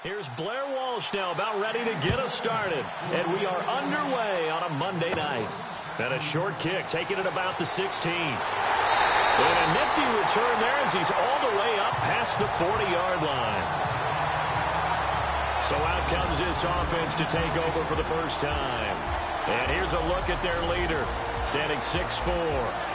Here's Blair Walsh now about ready to get us started. And we are underway on a Monday night. And a short kick taking it about the 16. And a nifty return there as he's all the way up past the 40-yard line. So out comes this offense to take over for the first time. And here's a look at their leader, standing 6'4".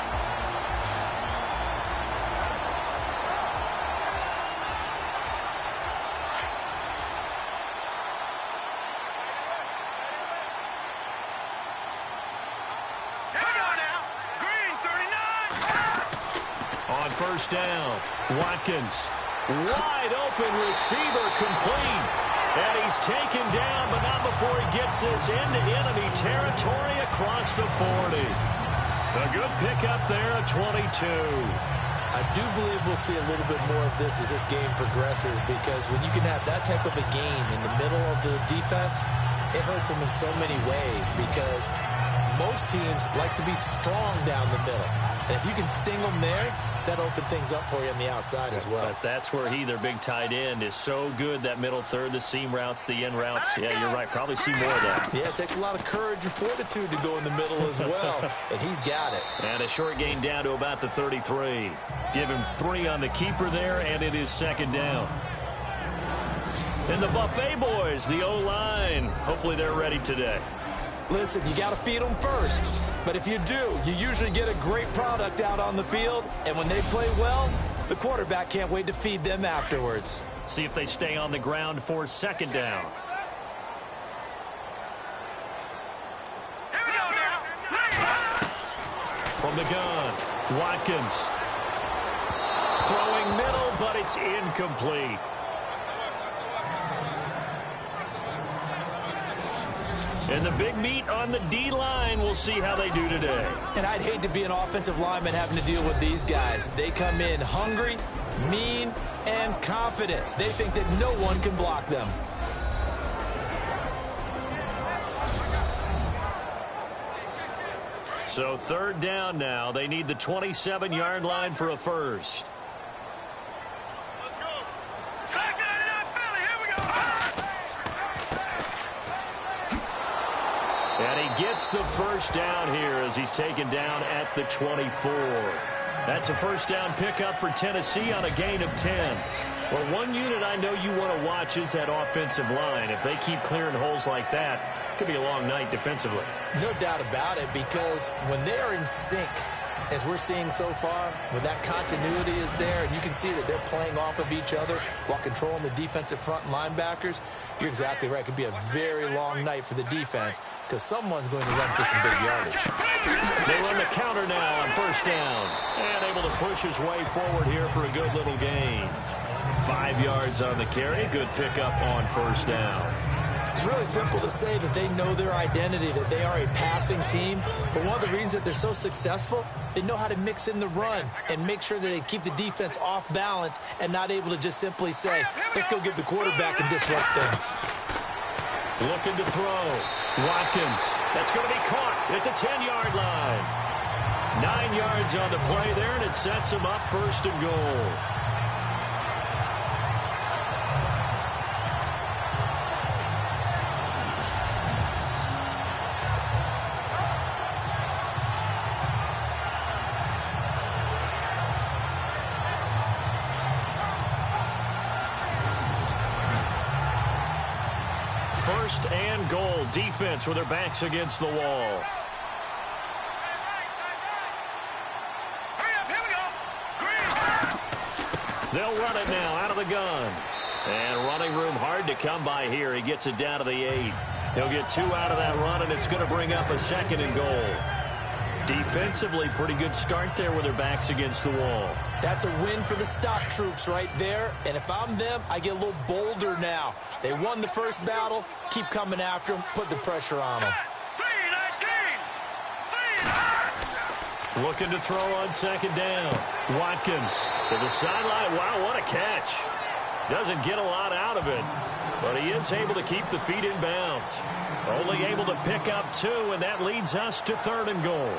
First down, Watkins, wide open receiver complete, and he's taken down, but not before he gets this into enemy territory across the 40. A good pickup there at 22. I do believe we'll see a little bit more of this as this game progresses, because when you can have that type of a game in the middle of the defense, it hurts them in so many ways, because most teams like to be strong down the middle. And if you can sting them there, that open things up for you on the outside as well. But that's where their big tight end, is so good, that middle third, the seam routes, the in routes. Yeah, you're right. Probably see more of that. Yeah, it takes a lot of courage and fortitude to go in the middle as well, and he's got it. And a short gain down to about the 33. Give him 3 on the keeper there, and it is second down. And the Buffet boys, the O-line, hopefully they're ready today. Listen, you got to feed them first. But if you do, you usually get a great product out on the field. And when they play well, the quarterback can't wait to feed them afterwards. See if they stay on the ground for second down. From the gun, Watkins. Throwing middle, but it's incomplete. And the big meat on the D-line, we'll see how they do today. And I'd hate to be an offensive lineman having to deal with these guys. They come in hungry, mean, and confident. They think that no one can block them. So third down now. They need the 27-yard line for a first. And he gets the first down here as he's taken down at the 24. That's a first down pickup for Tennessee on a gain of 10. Well, one unit I know you want to watch is that offensive line. If they keep clearing holes like that, it could be a long night defensively. No doubt about it, because when they are in sync, as we're seeing so far, when that continuity is there, and you can see that they're playing off of each other while controlling the defensive front linebackers, you're exactly right. It could be a very long night for the defense, because someone's going to run for some big yardage. They run the counter now on first down, and able to push his way forward here for a good little gain. 5 yards on the carry. Good pickup on first down. It's really simple to say that they know their identity, that they are a passing team. But one of the reasons that they're so successful, they know how to mix in the run and make sure that they keep the defense off balance and not able to just simply say, let's go give the quarterback and disrupt things. Looking to throw. Watkins. That's going to be caught at the 10-yard line. 9 yards on the play there, and it sets him up first and goal. First and goal. Defense with their backs against the wall. They'll run it now out of the gun. And running room hard to come by here. He gets it down to the 8. He'll get 2 out of that run, and it's going to bring up a second and goal. Defensively, pretty good start there with their backs against the wall. That's a win for the stop troops right there. And if I'm them, I get a little bolder now. They won the first battle. Keep coming after them. Put the pressure on them. Looking to throw on second down. Watkins to the sideline. Wow, what a catch. Doesn't get a lot out of it, but he is able to keep the feet in bounds. Only able to pick up 2, and that leads us to third and goal.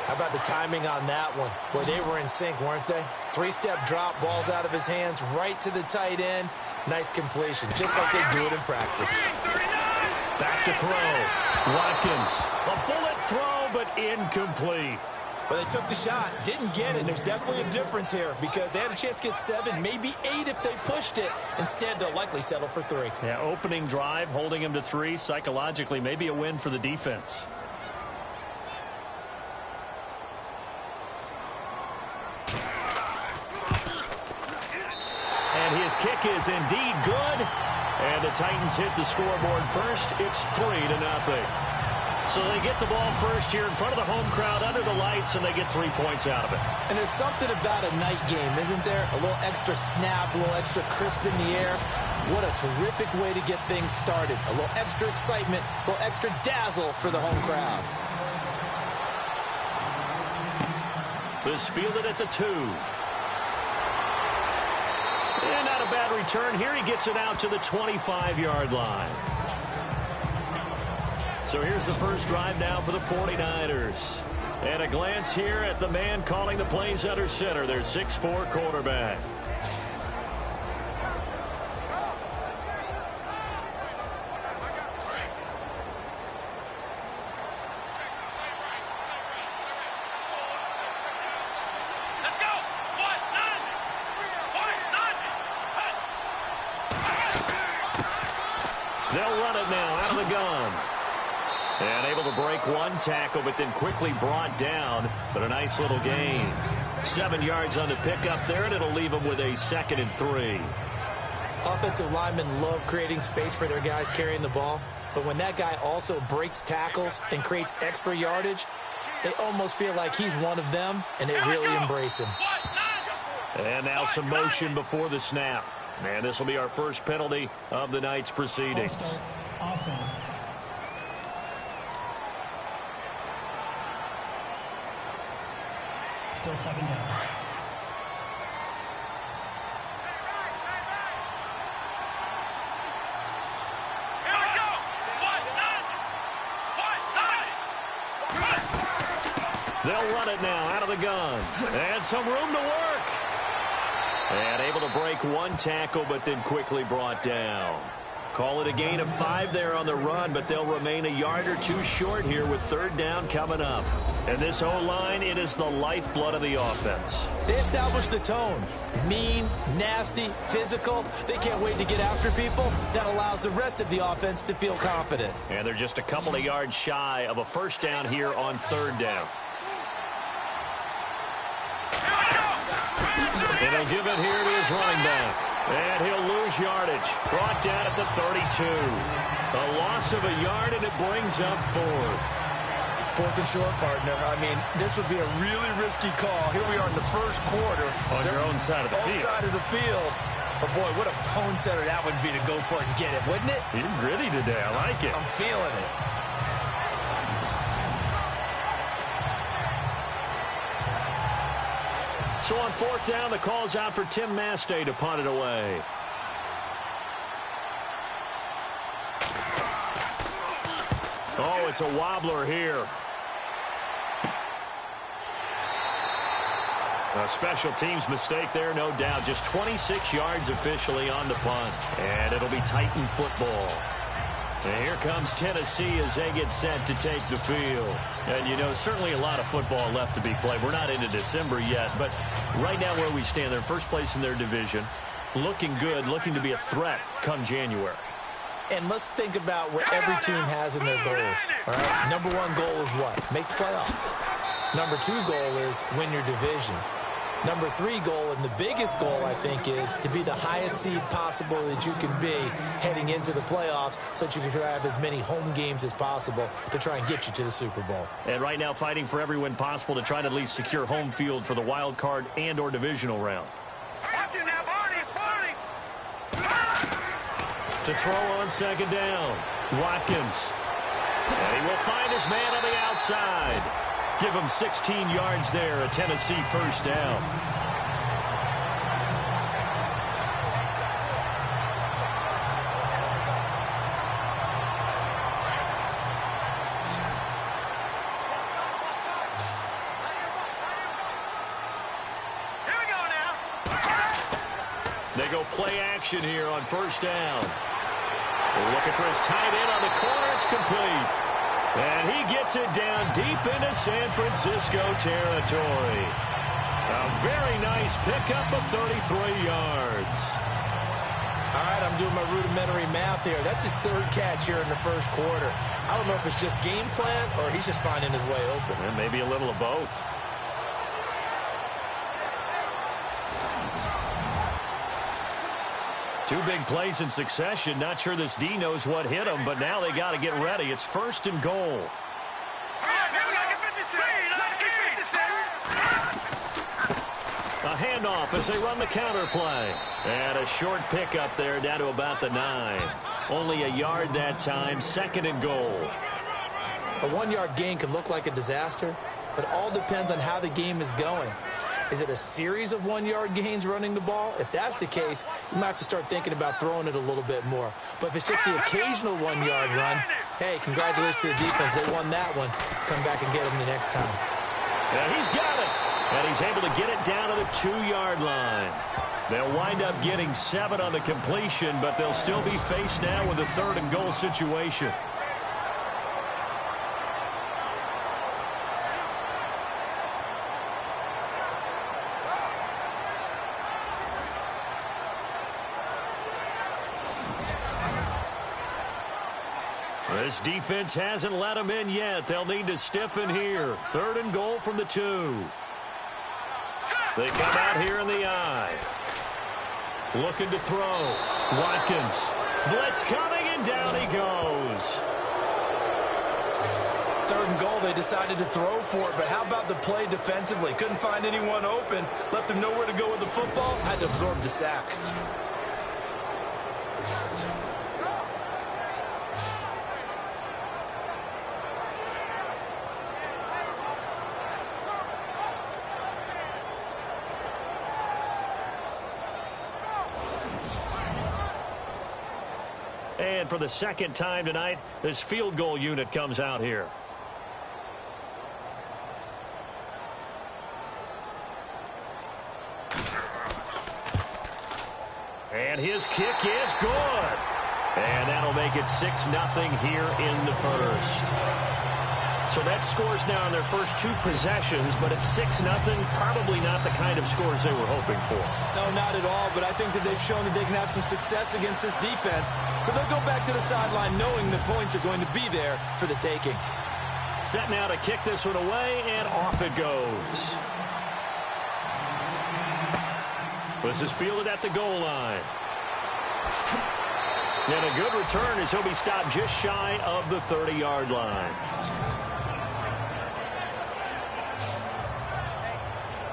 How about the timing on that one? Boy, they were in sync, weren't they? 3-step drop, balls out of his hands, right to the tight end. Nice completion, just like they do it in practice. Back to throw. Watkins. A bullet throw, but incomplete. Well, they took the shot, didn't get it. There's definitely a difference here because they had a chance to get 7, maybe 8 if they pushed it. Instead, they'll likely settle for 3. Yeah, opening drive, holding him to 3. Psychologically, maybe a win for the defense. And his kick is indeed good. And the Titans hit the scoreboard first. It's 3-0. So they get the ball first here in front of the home crowd under the lights, and they get 3 points out of it. And there's something about a night game, isn't there? A little extra snap, a little extra crisp in the air. What a terrific way to get things started. A little extra excitement, a little extra dazzle for the home crowd. This fielded at the 2. And not a bad return here. He gets it out to the 25-yard line. So here's the first drive now for the 49ers. And a glance here at the man calling the plays under center, their 6'4" quarterback. They'll run it now out of the gun. And able to break one tackle, but then quickly brought down. But a nice little gain. 7 yards on the pickup there, and it'll leave them with a 2nd and 3. Offensive linemen love creating space for their guys carrying the ball. But when that guy also breaks tackles and creates extra yardage, they almost feel like he's one of them, and they really embrace him. And now some motion before the snap. And this will be our first penalty of the night's proceedings. Offense. Still 2nd down. They'll run it now out of the gun. And some room to work. And able to break one tackle, but then quickly brought down. Call it a gain of 5 there on the run, but they'll remain a yard or 2 short here with 3rd down coming up. And this O-line, it is the lifeblood of the offense. They establish the tone. Mean, nasty, physical. They can't wait to get after people. That allows the rest of the offense to feel confident. And they're just a couple of yards shy of a 1st down here on 3rd down. And they'll give it here to his running back. And he'll lose yardage. Brought down at the 32. A loss of a yard, and it brings up 4th. 4th and short, partner. I mean, this would be a really risky call. Here we are in the 1st quarter. On your own side of the field. Side of the field. But, boy, what a tone setter that would be to go for it and get it, wouldn't it? You're gritty today. I like it. I'm feeling it. So on 4th down, the call's out for Tim Mastay to punt it away. Oh, it's a wobbler here. A special teams mistake there, no doubt. Just 26 yards officially on the punt. And it'll be Titan football. And here comes Tennessee as they get set to take the field. And, you know, certainly a lot of football left to be played. We're not into December yet, but right now where we stand, they're first place in their division. Looking good, looking to be a threat come January. And let's think about what every team has in their goals. All right? Number 1 goal is what? Make the playoffs. Number 2 goal is win your division. Number 3 goal, and the biggest goal, I think, is to be the highest seed possible that you can be heading into the playoffs so that you can have as many home games as possible to try and get you to the Super Bowl. And right now fighting for every win possible to try to at least secure home field for the wild card and or divisional round. To throw on 2nd down, Watkins. And he will find his man on the outside. Give him 16 yards there, a Tennessee 1st down. They go play action here on first down. They're looking for his tight end on the corner. It's complete. And he gets it down deep into San Francisco territory. A very nice pickup of 33 yards. All right, I'm doing my rudimentary math here. That's his third catch here in the first quarter. I don't know if it's just game plan or he's just finding his way open. And maybe a little of both. Two big plays in succession. Not sure this D knows what hit him, but now they got to get ready. It's first and goal. A handoff as they run the counter play. And a short pickup there down to about the 9. Only a yard that time, second and goal. A 1-yard gain can look like a disaster, but all depends on how the game is going. Is it a series of 1-yard gains running the ball? If that's the case, you might have to start thinking about throwing it a little bit more. But if it's just the occasional 1-yard run, hey, congratulations to the defense. They won that one. Come back and get them the next time. And he's got it. And he's able to get it down to the 2-yard line. They'll wind up getting 7 on the completion, but they'll still be faced now with a third and goal situation. This defense hasn't let them in yet. They'll need to stiffen here. Third and goal from the 2. They come out here in the I. Looking to throw. Watkins. Blitz coming, and down he goes. Third and goal, they decided to throw for it, but how about the play defensively? Couldn't find anyone open. Left him nowhere to go with the football. Had to absorb the sack. And for the second time tonight, this field goal unit comes out here. And his kick is good. And that'll make it 6-0 here in the first. So that scores now on their first 2 possessions, but it's 6-0. Probably not the kind of scores they were hoping for. No, not at all, but I think that they've shown that they can have some success against this defense. So they'll go back to the sideline knowing the points are going to be there for the taking. Set now to kick this one away, and off it goes. This is fielded at the goal line. And a good return as he'll be stopped just shy of the 30-yard line.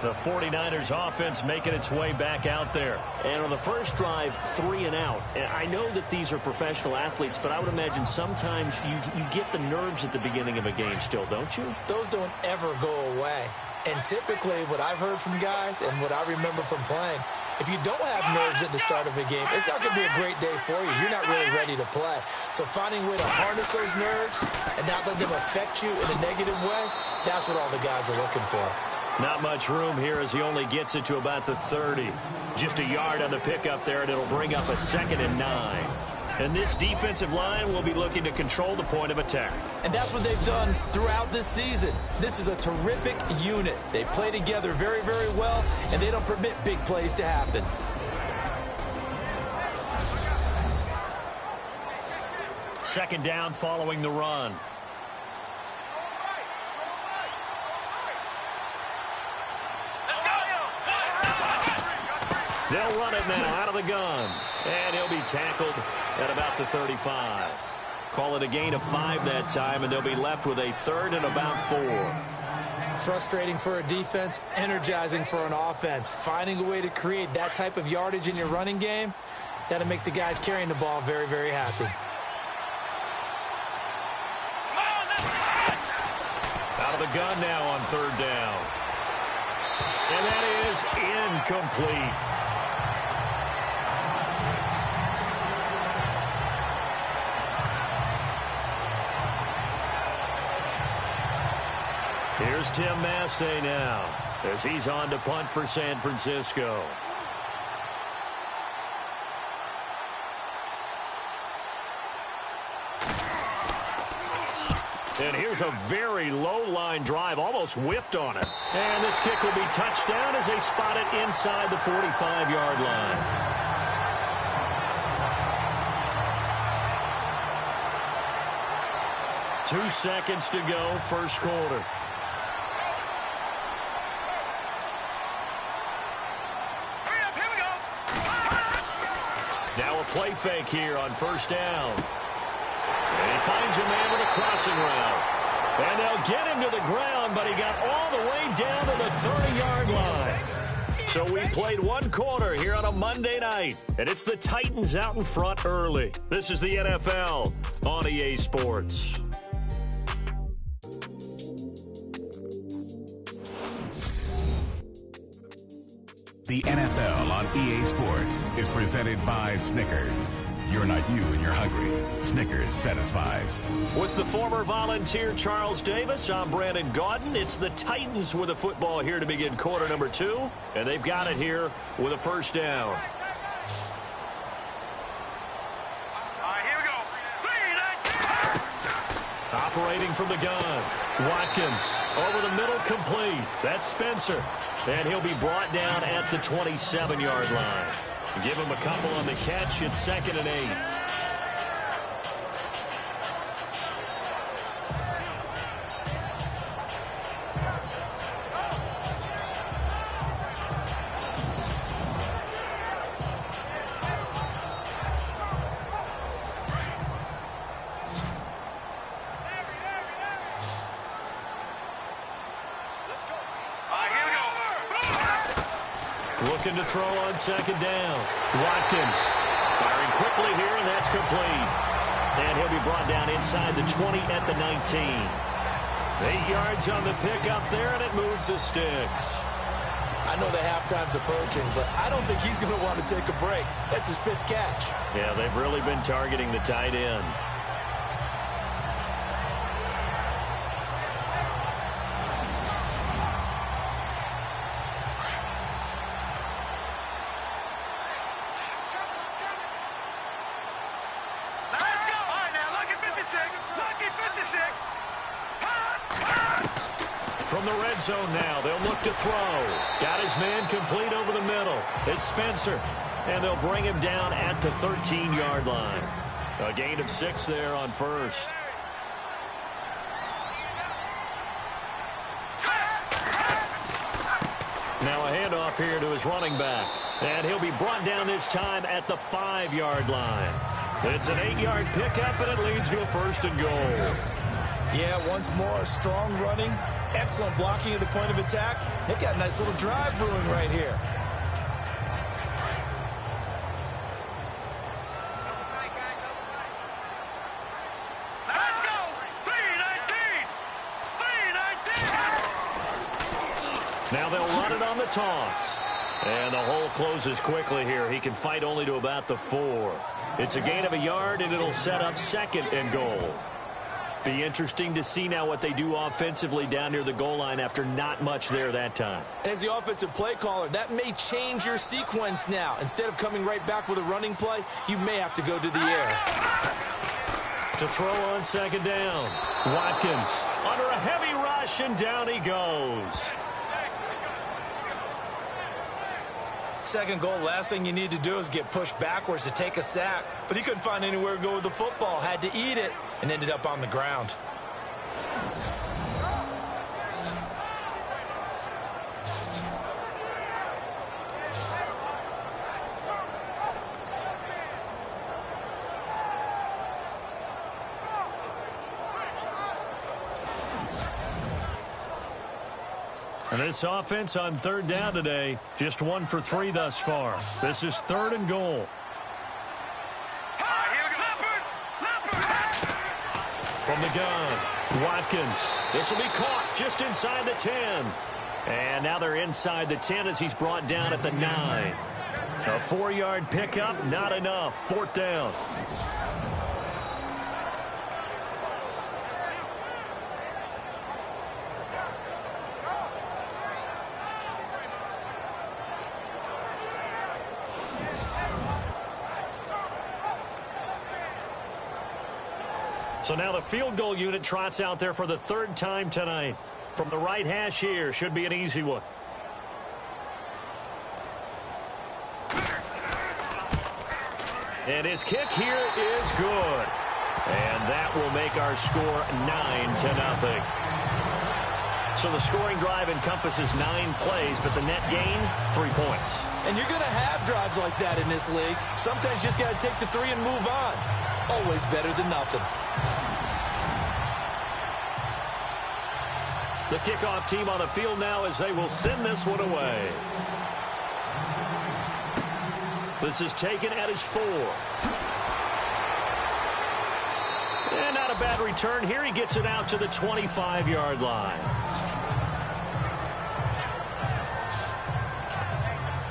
The 49ers offense making its way back out there. And on the first drive, 3 and out. And I know that these are professional athletes, but I would imagine sometimes you get the nerves at the beginning of a game still, don't you? Those don't ever go away. And typically what I've heard from guys and what I remember from playing, if you don't have nerves at the start of a game, it's not going to be a great day for you. You're not really ready to play. So finding a way to harness those nerves and not let them affect you in a negative way, that's what all the guys are looking for. Not much room here as he only gets it to about the 30. Just a yard on the pickup there, and it'll bring up a 2nd and 9. And this defensive line will be looking to control the point of attack. And that's what they've done throughout this season. This is a terrific unit. They play together very, very well, and they don't permit big plays to happen. Second down following the run. They'll run it now out of the gun. And he'll be tackled at about the 35. Call it a gain of 5 that time, and they'll be left with a 3rd and about 4. Frustrating for a defense, energizing for an offense. Finding a way to create that type of yardage in your running game, that'll make the guys carrying the ball very, very happy. Out of the gun now on 3rd down. And that is incomplete. Here's Tim Mastay now as he's on to punt for San Francisco. And here's a very low-line drive, almost whiffed on it. And this kick will be touchdown as they spot it inside the 45-yard line. Two seconds to go, first quarter. Now a play fake here on first down. And he finds a man with a crossing route. And they'll get him to the ground, but he got all the way down to the 30-yard line. So we played one quarter here on a Monday night, and it's the Titans out in front early. This is the NFL on EA Sports. The NFL on EA Sports is presented by Snickers. You're not you and you're hungry. Snickers satisfies. With the former Volunteer Charles Davis, I'm Brandon Gaudin. It's the Titans with a football here to begin quarter number 2, and they've got it here with a first down. Here we go. Operating from the gun. Watkins over the middle, complete. That's Spencer. And he'll be brought down at the 27-yard line. Give him a couple on the catch. It's 2nd and 8. Looking to throw on 2nd down. Watkins firing quickly here, and that's complete. And he'll be brought down inside the 20 at the 19. 8 yards on the pickup there, and it moves the sticks. I know the halftime's approaching, but I don't think he's going to want to take a break. That's his 5th catch. Yeah, they've really been targeting the tight end. From the red zone now, they'll look to throw. Got his man complete over the middle. It's Spencer, and they'll bring him down at the 13-yard line. A gain of 6 there on first. Now a handoff here to his running back, and he'll be brought down this time at the 5-yard line. It's an 8-yard pickup, and it leads to a 1st and goal. Yeah, once more, strong running, excellent blocking at the point of attack. They've got a nice little drive brewing right here. Let's go! 3-19! 3-19! Now they'll run it on the toss. And the hole closes quickly here. He can fight only to about the 4. It's a gain of a yard, and it'll set up 2nd and goal. Be interesting to see now what they do offensively down near the goal line after not much there that time. As the offensive play caller, that may change your sequence now. Instead of coming right back with a running play, you may have to go to the air. To throw on 2nd down. Watkins under a heavy rush, and down he goes. 2nd goal, last thing you need to do is get pushed backwards to take a sack. But he couldn't find anywhere to go with the football. Had to eat it and ended up on the ground. And this offense on 3rd down today, just 1 for 3 thus far. This is 3rd and goal. From the gun, Watkins. This will be caught just inside the 10. And now they're inside the 10 as he's brought down at the 9. A 4-yard pickup, not enough. 4th down. So now the field goal unit trots out there for the third time tonight. From the right hash here, should be an easy one. And his kick here is good. And that will make our score 9-0. So the scoring drive encompasses 9 plays, but the net gain, 3 points. And you're going to have drives like that in this league. Sometimes you just got to take the 3 and move on. Always better than nothing. The kickoff team on the field now as they will send this one away. This is taken at his 4. And not a bad return here. He gets it out to the 25-yard line.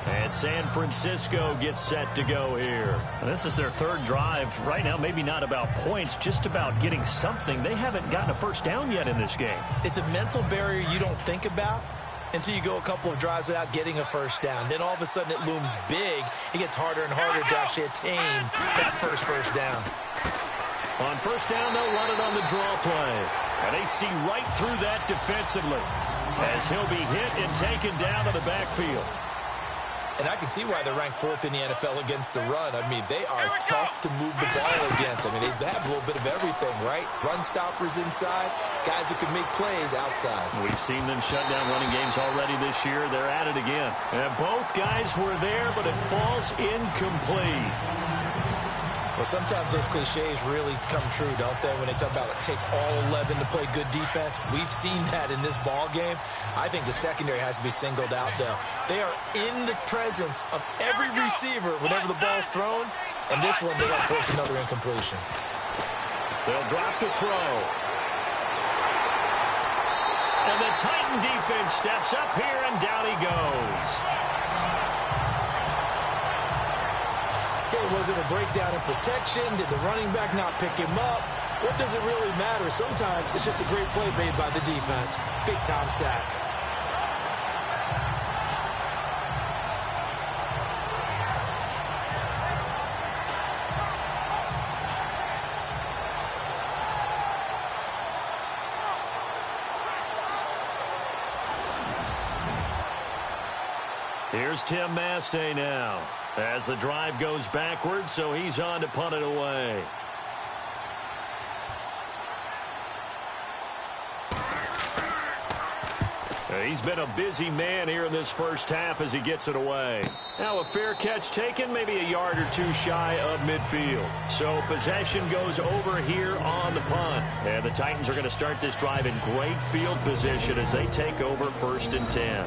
And San Francisco gets set to go here. And this is their third drive. Right now, maybe not about points, just about getting something. They haven't gotten a first down yet in this game. It's a mental barrier you don't think about until you go a couple of drives without getting a first down. Then all of a sudden it looms big. It gets harder and harder to actually attain that first down. On first down, they'll run it on the draw play. And they see right through that defensively as he'll be hit and taken down to the backfield. And I can see why they're ranked 4th in the NFL against the run. I mean, they are tough to move the ball against. I mean, they have a little bit of everything, right? Run stoppers inside, guys who can make plays outside. We've seen them shut down running games already this year. They're at it again. And both guys were there, but it falls incomplete. Well, sometimes those cliches really come true, don't they, when they talk about it takes all 11 to play good defense. We've seen that in this ball game. I think the secondary has to be singled out, though. They are in the presence of every receiver whenever the ball's thrown, and this one, they got to force another incompletion. They'll drop the throw. And the Titan defense steps up here, and down he goes. Was it a breakdown in protection? Did the running back not pick him up? What does it really matter? Sometimes it's just a great play made by the defense. Big-time sack. Here's Tim Mastay now as the drive goes backwards, so he's on to punt it away. He's been a busy man here in this first half as he gets it away. Now a fair catch taken, maybe a yard or 2 shy of midfield. So possession goes over here on the punt. And the Titans are going to start this drive in great field position as they take over 1st and 10.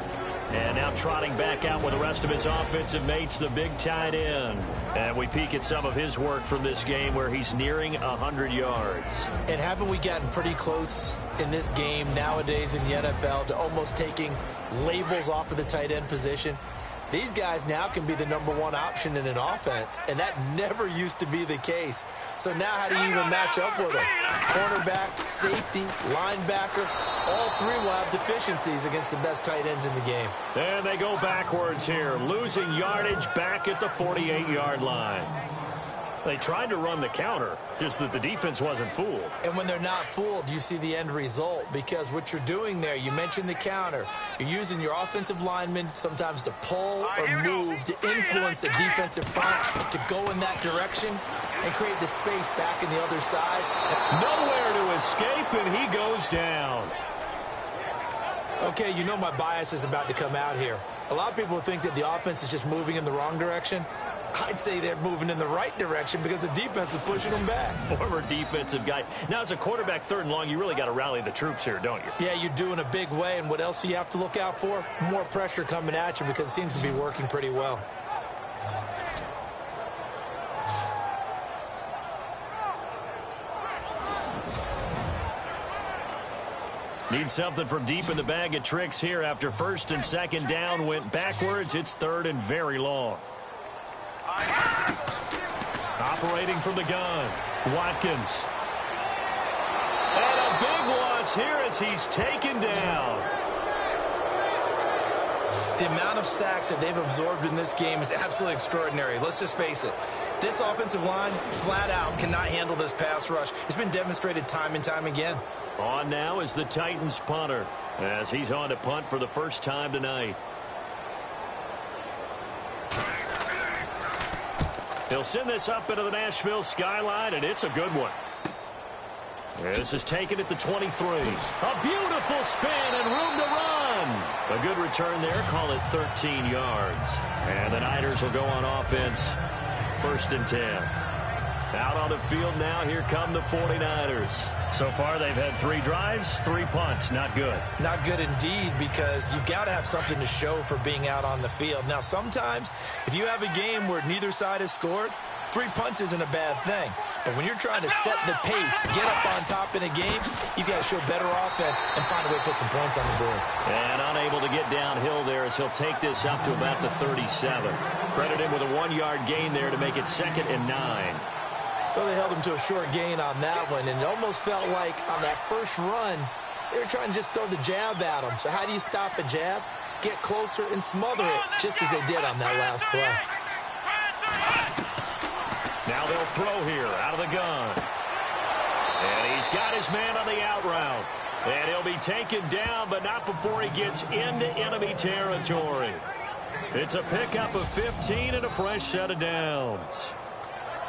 And now trotting back out with the rest of his offensive mates, the big tight end. And we peek at some of his work from this game where he's nearing 100 yards. And haven't we gotten pretty close in this game nowadays in the NFL to almost taking labels off of the tight end position? These guys now can be the #1 option in an offense, and that never used to be the case. So now how do you even match up with them? Cornerback, safety, linebacker, all 3 will have deficiencies against the best tight ends in the game. And they go backwards here, losing yardage back at the 48-yard line. They tried to run the counter, just that the defense wasn't fooled. And when they're not fooled, you see the end result. Because what you're doing there, you mentioned the counter. You're using your offensive linemen sometimes to pull or move to influence the defensive front to go in that direction and create the space back in the other side. Nowhere to escape, and he goes down. Okay, you know my bias is about to come out here. A lot of people think that the offense is just moving in the wrong direction. I'd say they're moving in the right direction because the defense is pushing them back. Former defensive guy. Now, as a quarterback 3rd and long, you really got to rally the troops here, don't you? Yeah, you do in a big way. And what else do you have to look out for? More pressure coming at you because it seems to be working pretty well. Need something from deep in the bag of tricks here after 1st and 2nd down went backwards. It's 3rd and very long. Operating from the gun, Watkins. And a big loss here as he's taken down. The amount of sacks that they've absorbed in this game is absolutely extraordinary. Let's just face it. This offensive line, flat out, cannot handle this pass rush. It's been demonstrated time and time again. On now is the Titans punter, as he's on to punt for the first time tonight. He'll send this up into the Nashville skyline, and it's a good one. This is taken at the 23. A beautiful spin and room to run. A good return there. Call it 13 yards. And the Niners will go on offense. 1st and 10. Out on the field now. Here come the 49ers. So far, they've had 3 drives, 3 punts. Not good. Not good indeed, because you've got to have something to show for being out on the field. Now, sometimes, if you have a game where neither side has scored, 3 punts isn't a bad thing. But when you're trying to set the pace, get up on top in a game, you've got to show better offense and find a way to put some points on the board. And unable to get downhill there as he'll take this up to about the 37. Credit him with a 1-yard gain there to make it 2nd and 9. Well, they held him to a short gain on that one, and it almost felt like on that first run, they were trying to just throw the jab at him. So how do you stop a jab? Get closer and smother it, just as they did on that last play. Now they'll throw here out of the gun. And he's got his man on the out route. And he'll be taken down, but not before he gets into enemy territory. It's a pickup of 15 and a fresh set of downs.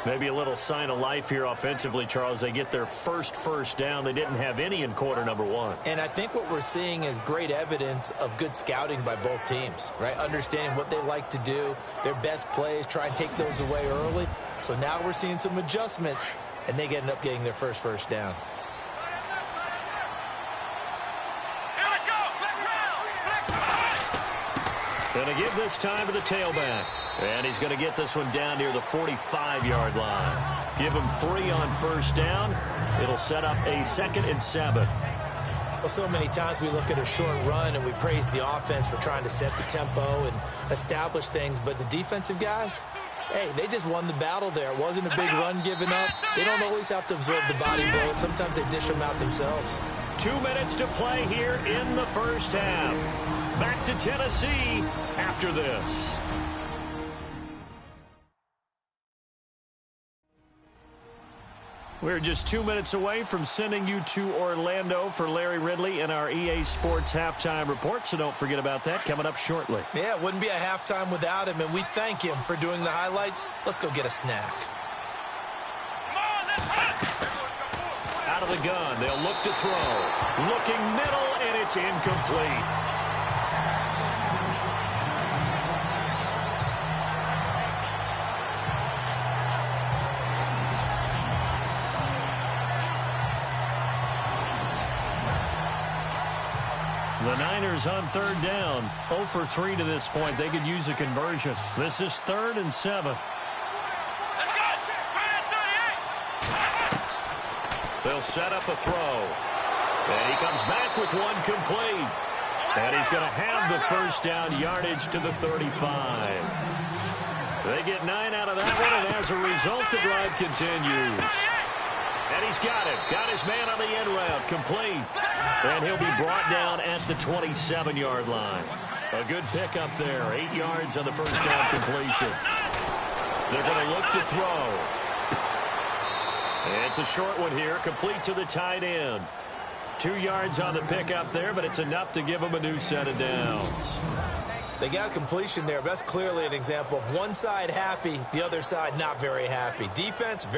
Maybe a little sign of life here offensively, Charles. They get their first down. They didn't have any in quarter number 1. And I think what we're seeing is great evidence of good scouting by both teams, right? Understanding what they like to do, their best plays, try and take those away early. So now we're seeing some adjustments, and they end up getting their first down. Going to give this time to the tailback. And he's going to get this one down near the 45-yard line. Give him 3 on 1st down. It'll set up a 2nd and 7. Well, so many times we look at a short run and we praise the offense for trying to set the tempo and establish things. But the defensive guys, hey, they just won the battle there. It wasn't a big run given up. They don't always have to absorb the body blows. Sometimes they dish them out themselves. 2 minutes to play here in the first half. Back to Tennessee after this. We're just 2 minutes away from sending you to Orlando for Larry Ridley in our EA Sports Halftime Report, so don't forget about that coming up shortly. Yeah, it wouldn't be a halftime without him, and we thank him for doing the highlights. Let's go get a snack. Out of the gun, they'll look to throw. Looking middle, and it's incomplete. The Niners on 3rd down. 0 for 3 to this point. They could use a conversion. This is 3rd and 7. They'll set up a throw. And he comes back with one complete. And he's going to have the 1st down yardage to the 35. They get 9 out of that one, and as a result, the drive continues. And he's got it. Got his man on the end route. Complete. And he'll be brought down at the 27-yard line. A good pickup there. 8 yards on the 1st down completion. They're going to look to throw. It's a short one here. Complete to the tight end. 2 yards on the pickup there, but it's enough to give them a new set of downs. They got a completion there. That's clearly an example of one side happy, the other side not very happy. Defense,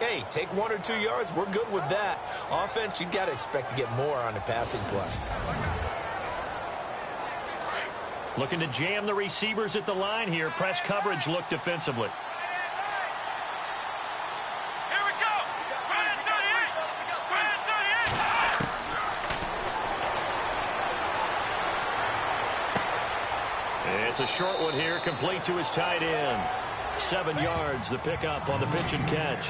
hey, take 1 or 2 yards. We're good with that. Offense, you got to expect to get more on the passing play. Looking to jam the receivers at the line here. Press coverage look defensively. It's a short one here, complete to his tight end. 7 yards, the pickup on the pitch and catch.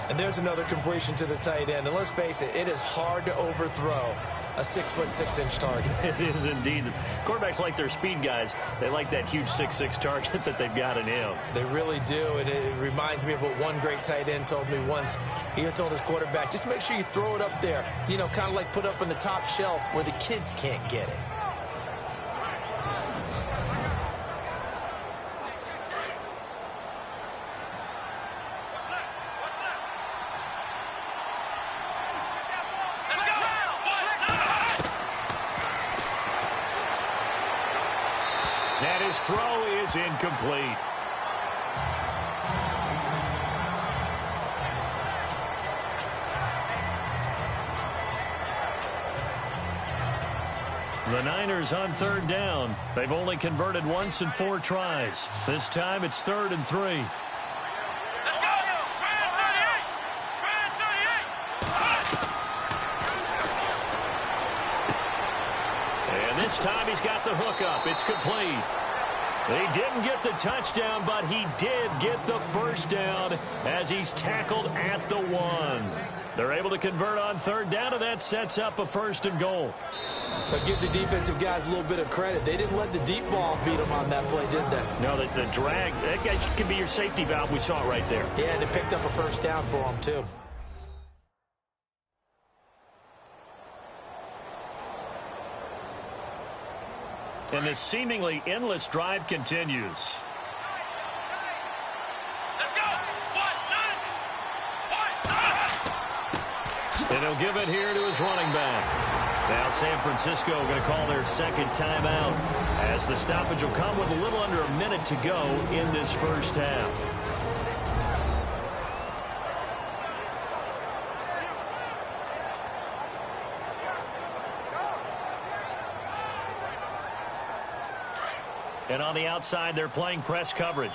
And there's another completion to the tight end. And let's face it, it is hard to overthrow a 6'6" target. It is indeed. Quarterbacks like their speed guys. They like that huge 6'6" target that they've got in him. They really do. And it reminds me of what one great tight end told me once. He told his quarterback, just make sure you throw it up there. You know, kind of like put up on the top shelf where the kids can't get it. And his throw is incomplete. The Niners on third down. They've only converted once in 4 tries. This time it's 3rd and 3. Let's go! Brand 38! Brand 38! And this time he's got the hook up. It's complete. He didn't get the touchdown, but he did get the first down as he's tackled at the 1. They're able to convert on third down, and that sets up a 1st and goal. But give the defensive guys a little bit of credit. They didn't let the deep ball beat them on that play, did they? No, the drag, that guy could be your safety valve. We saw it right there. Yeah, and it picked up a first down for them, too. And this seemingly endless drive continues. Let's go! And he'll give it here to his running back. Now San Francisco going to call their second timeout as the stoppage will come with a little under a minute to go in this first half. And on the outside, they're playing press coverage.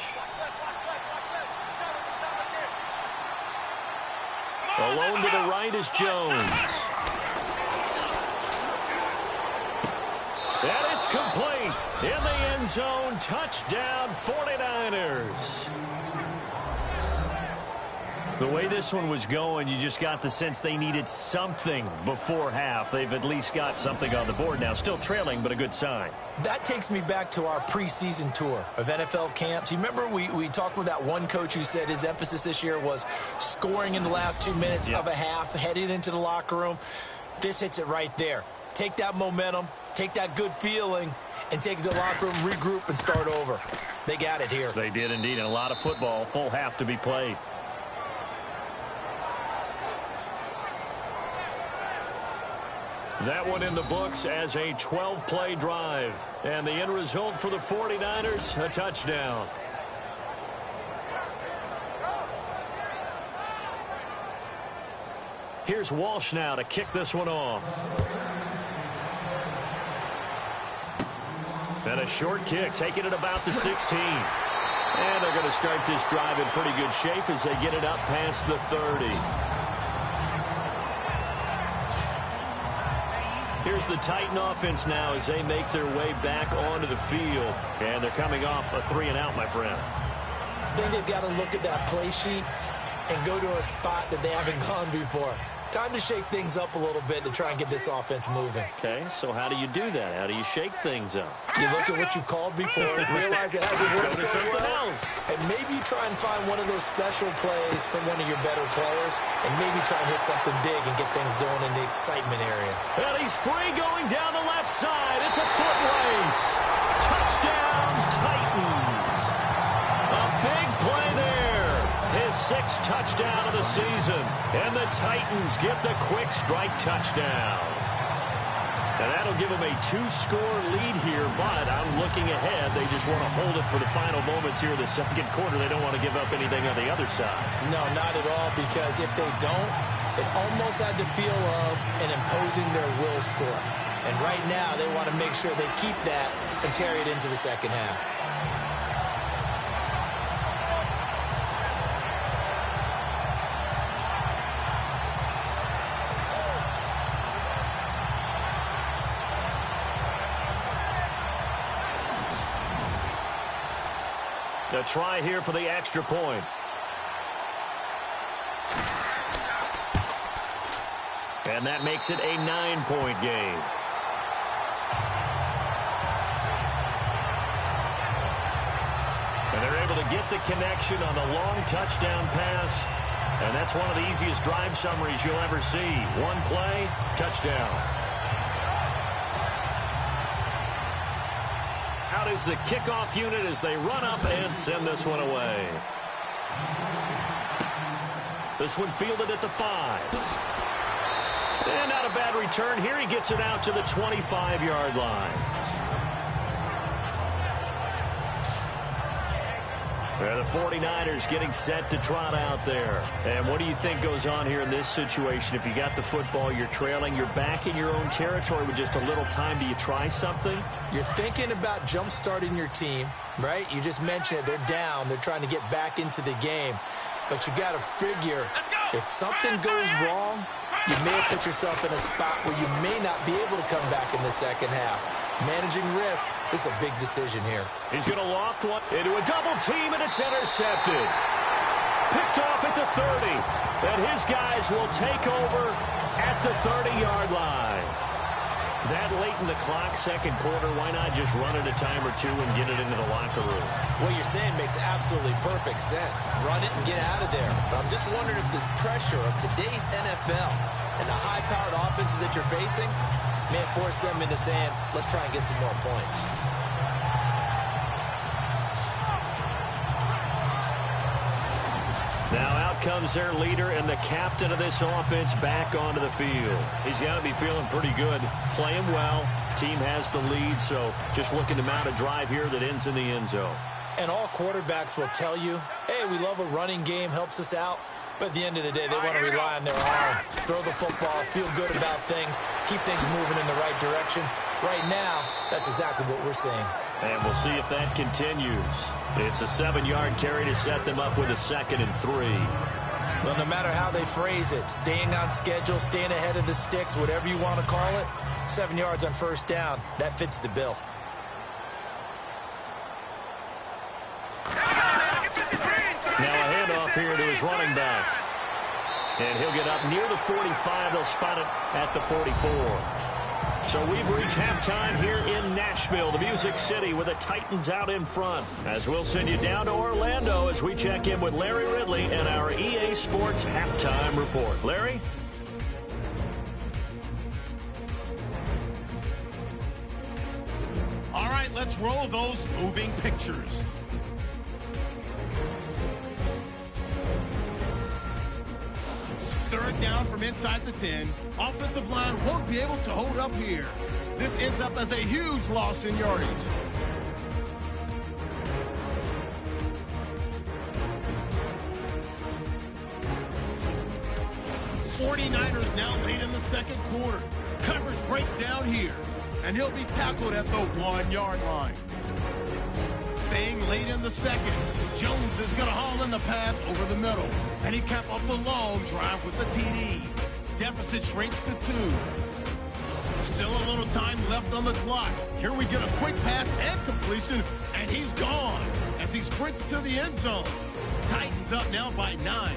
Alone to the right is Jones. And it's complete. In the end zone, touchdown 49ers. The way this one was going, you just got the sense they needed something before half. They've at least got something on the board now. Still trailing, but a good sign. That takes me back to our preseason tour of NFL camps. You remember we talked with that one coach who said his emphasis this year was scoring in the last 2 minutes of a half, heading into the locker room. This hits it right there. Take that momentum, take that good feeling, and take it to the locker room, regroup, and start over. They got it here. They did indeed, and a lot of football, full half to be played. That one in the books as a 12-play drive. And the end result for the 49ers, a touchdown. Here's Walsh now to kick this one off. And a short kick, taking it about the 16. And they're going to start this drive in pretty good shape as they get it up past the 30. Here's the Titan offense now as they make their way back onto the field. And they're coming off a 3-and-out, my friend. I think they've got to look at that play sheet and go to a spot that they haven't gone before. Time to shake things up a little bit to try and get this offense moving. Okay, so how do you do that? How do you shake things up? You look at what you've called before, realize it hasn't worked Go to so something well, else. and maybe try and find one of those special plays from one of your better players, and maybe try and hit something big and get things going in the excitement area. And he's free going down the left side. It's a foot race. Touchdown, Titans. A big play there. His 6th touchdown of the season. And the Titans get the quick strike touchdown. And that'll give them a 2-score lead here, but I'm looking ahead. They just want to hold it for the final moments here in the second quarter. They don't want to give up anything on the other side. No, not at all, because if they don't, it almost had the feel of an imposing their will score. And right now, they want to make sure they keep that and carry it into the second half. A try here for the extra point. And that makes it a 9-point game. And they're able to get the connection on the long touchdown pass. And that's one of the easiest drive summaries you'll ever see. One play, touchdown. Out is the kickoff unit as they run up and send this one away. This one fielded at the 5. And not a bad return here. He gets it out to the 25-yard line. The 49ers getting set to trot out there. And what do you think goes on here in this situation? If you got the football, you're trailing, you're back in your own territory with just a little time. Do you try something? You're thinking about jump-starting your team, right? You just mentioned it. They're down. They're trying to get back into the game. But you got to figure if something goes wrong, you may have put yourself in a spot where you may not be able to come back in the second half. Managing risk is a big decision here. He's going to loft one into a double team, and it's intercepted. Picked off at the 30. And his guys will take over at the 30-yard line. That late in the clock, second quarter, why not just run it a time or two and get it into the locker room? What you're saying makes absolutely perfect sense. Run it and get out of there. But I'm just wondering if the pressure of today's NFL and the high-powered offenses that you're facing may force them into saying, let's try and get some more points. Now out comes their leader and the captain of this offense back onto the field. He's got to be feeling pretty good, playing well. Team has the lead, so just looking to mount a drive here that ends in the end zone. And all quarterbacks will tell you, hey, we love a running game, helps us out. But at the end of the day, they want to rely on their arm, throw the football, feel good about things, keep things moving in the right direction. Right now, that's exactly what we're seeing. And we'll see if that continues. It's a 7-yard carry to set them up with a 2nd and 3. Well, no matter how they phrase it, staying on schedule, staying ahead of the sticks, whatever you want to call it, 7 yards on first down, that fits the bill. Now a handoff here to his running back. And he'll get up near the 45. They'll spot it at the 44. So we've reached halftime here in Nashville, the Music City, with the Titans out in front. As we'll send you down to Orlando as we check in with Larry Ridley and our EA Sports Halftime Report. Larry? All right, let's roll those moving pictures. Third down from inside the 10. Offensive line won't be able to hold up here. This ends up as a huge loss in yardage. '49ers now late in the second quarter. Coverage breaks down here, and he'll be tackled at the 1-yard line. Staying late in the second, Jones is going to haul in the pass over the middle, and he capped off the long drive with the TD. Deficit shrinks to 2. Still a little time left on the clock. Here we get a quick pass and completion, and he's gone as he sprints to the end zone. Titans up now by 9.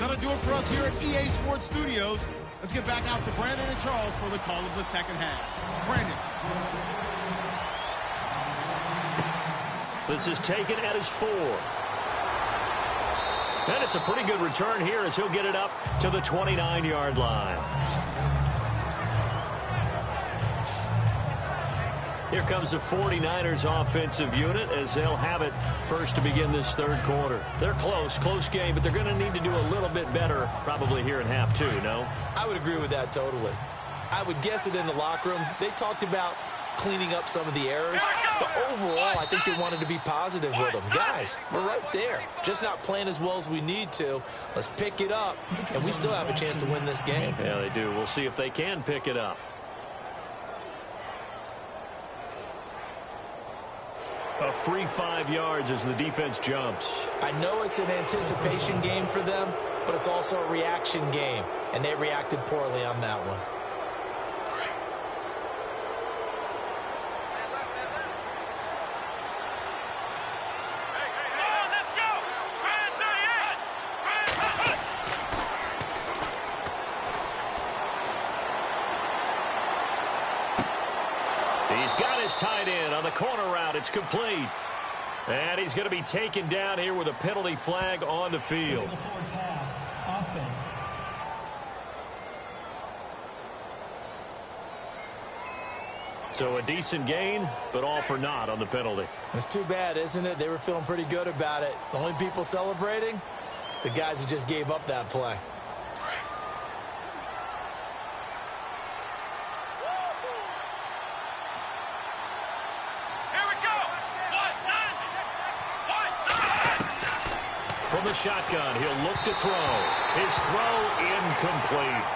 That'll do it for us here at EA Sports Studios. Let's get back out to Brandon and Charles for the call of the second half. Brandon. This is taken at his 4. And it's a pretty good return here as he'll get it up to the 29-yard line. Here comes the 49ers offensive unit as they'll have it first to begin this third quarter. They're close game, but they're going to need to do a little bit better probably here in half 2, no? I would agree with that totally. I would guess it in the locker room. They talked about cleaning up some of the errors, but overall, I think they wanted to be positive with them. Guys, we're right there. Just not playing as well as we need to. Let's pick it up, and we still have a chance to win this game. Yeah, they do. We'll see if they can pick it up. A free 5 yards as the defense jumps. I know it's an anticipation game for them, but it's also a reaction game, and they reacted poorly on that one. He's got his tight end on the corner route. It's complete. And he's going to be taken down here with a penalty flag on the field. Forward pass, offense. So a decent gain, but all for naught on the penalty. It's too bad, isn't it? They were feeling pretty good about it. The only people celebrating, the guys who just gave up that play. Here we the shotgun. He'll look to throw. His throw incomplete.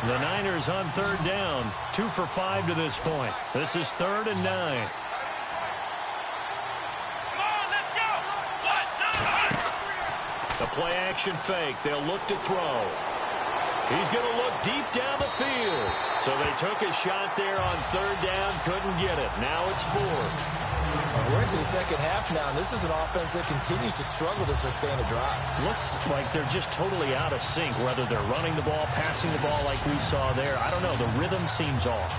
The Niners on third down, 2 for 5 to this point. This is 3rd and 9. Come on, let's go. 1, 2, 3. The play action fake. They'll look to throw. He's going to look deep down the field. So they took a shot there on third down, couldn't get it. Now it's 4th. We're into the second half now, and this is an offense that continues to struggle to sustain a drive. Looks like they're just totally out of sync, whether they're running the ball, passing the ball like we saw there. I don't know. The rhythm seems off.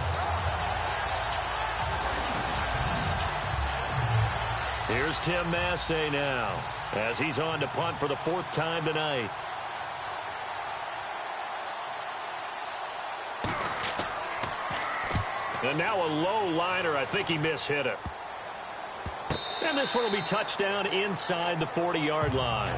Here's Tim Mastay now as he's on to punt for the 4th time tonight. And now a low liner. I think he mishit it. And this one will be touchdown inside the 40-yard line.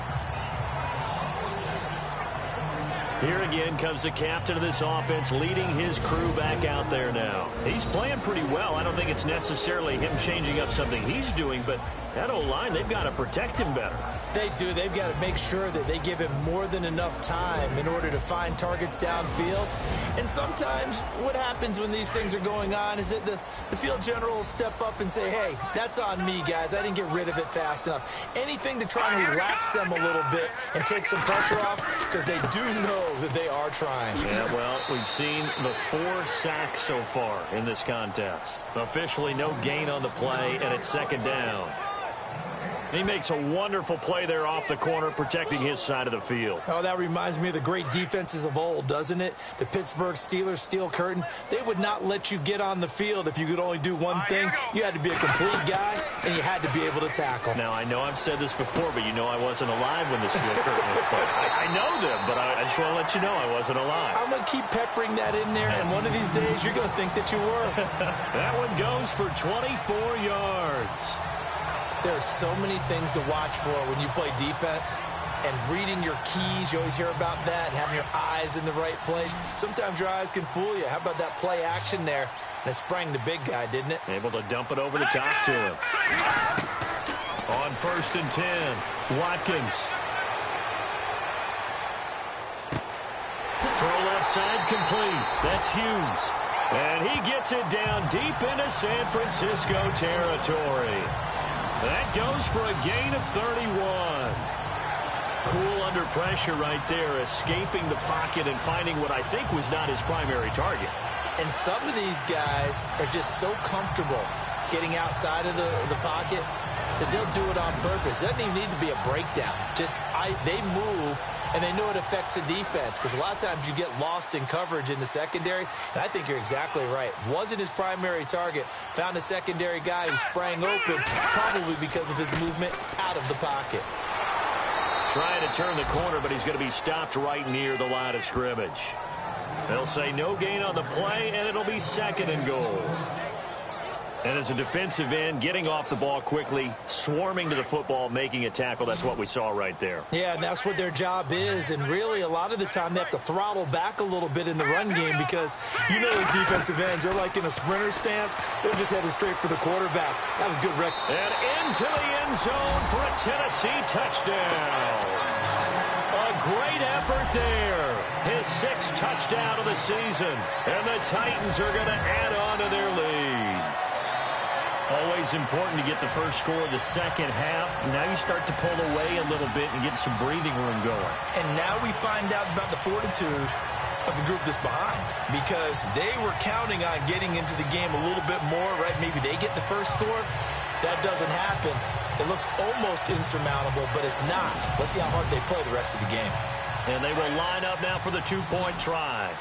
Here again comes the captain of this offense, leading his crew back out there now. He's playing pretty well. I don't think it's necessarily him changing up something he's doing, but that O-line, they've got to protect him better. They do. They've got to make sure that they give him more than enough time in order to find targets downfield. And sometimes what happens when these things are going on is that the field general will step up and say, hey, that's on me, guys. I didn't get rid of it fast enough. Anything to try and relax them a little bit and take some pressure off, because they do know that they are trying. Yeah, well, we've seen the 4 sacks so far in this contest. Officially no gain on the play, and it's 2nd down. He makes a wonderful play there off the corner, protecting his side of the field. Oh, that reminds me of the great defenses of old, doesn't it? The Pittsburgh Steelers steel curtain. They would not let you get on the field if you could only do one thing. You had to be a complete guy, and you had to be able to tackle. Now, I know I've said this before, but you know I wasn't alive when the steel curtain was put. I know them, but I just want to let you know I wasn't alive. I'm going to keep peppering that in there, and one of these days you're going to think that you were. That one goes for 24 yards. There are so many things to watch for when you play defense, and reading your keys, you always hear about that, and having your eyes in the right place. Sometimes your eyes can fool you. How about that play action there? And it sprang the big guy, didn't it? Able to dump it over the top to him. On 1st and 10, Watkins. Throw left side complete. That's Hughes. And he gets it down deep into San Francisco territory. That goes for a gain of 31. Cool under pressure right there, escaping the pocket and finding what I think was not his primary target. And some of these guys are just so comfortable getting outside of the pocket that they'll do it on purpose. It doesn't even need to be a breakdown. They move, and they know it affects the defense, because a lot of times you get lost in coverage in the secondary, and I think you're exactly right. Wasn't his primary target. Found a secondary guy who sprang open, probably because of his movement out of the pocket. Trying to turn the corner, but he's going to be stopped right near the line of scrimmage. They'll say no gain on the play, and it'll be 2nd and goal. And as a defensive end, getting off the ball quickly, swarming to the football, making a tackle, that's what we saw right there. Yeah, and that's what their job is. And really, a lot of the time, they have to throttle back a little bit in the run game, because you know those defensive ends, they're like in a sprinter stance. They're just headed straight for the quarterback. That was good, Rick. And into the end zone for a Tennessee touchdown. A great effort there. His 6th touchdown of the season. And the Titans are going to add on to their lead. Always important to get the first score of the second half. Now you start to pull away a little bit and get some breathing room going. And now we find out about the fortitude of the group that's behind, because they were counting on getting into the game a little bit more, right? Maybe they get the first score. That doesn't happen. It looks almost insurmountable, but it's not. Let's see how hard they play the rest of the game. And they will line up now for the 2-point try.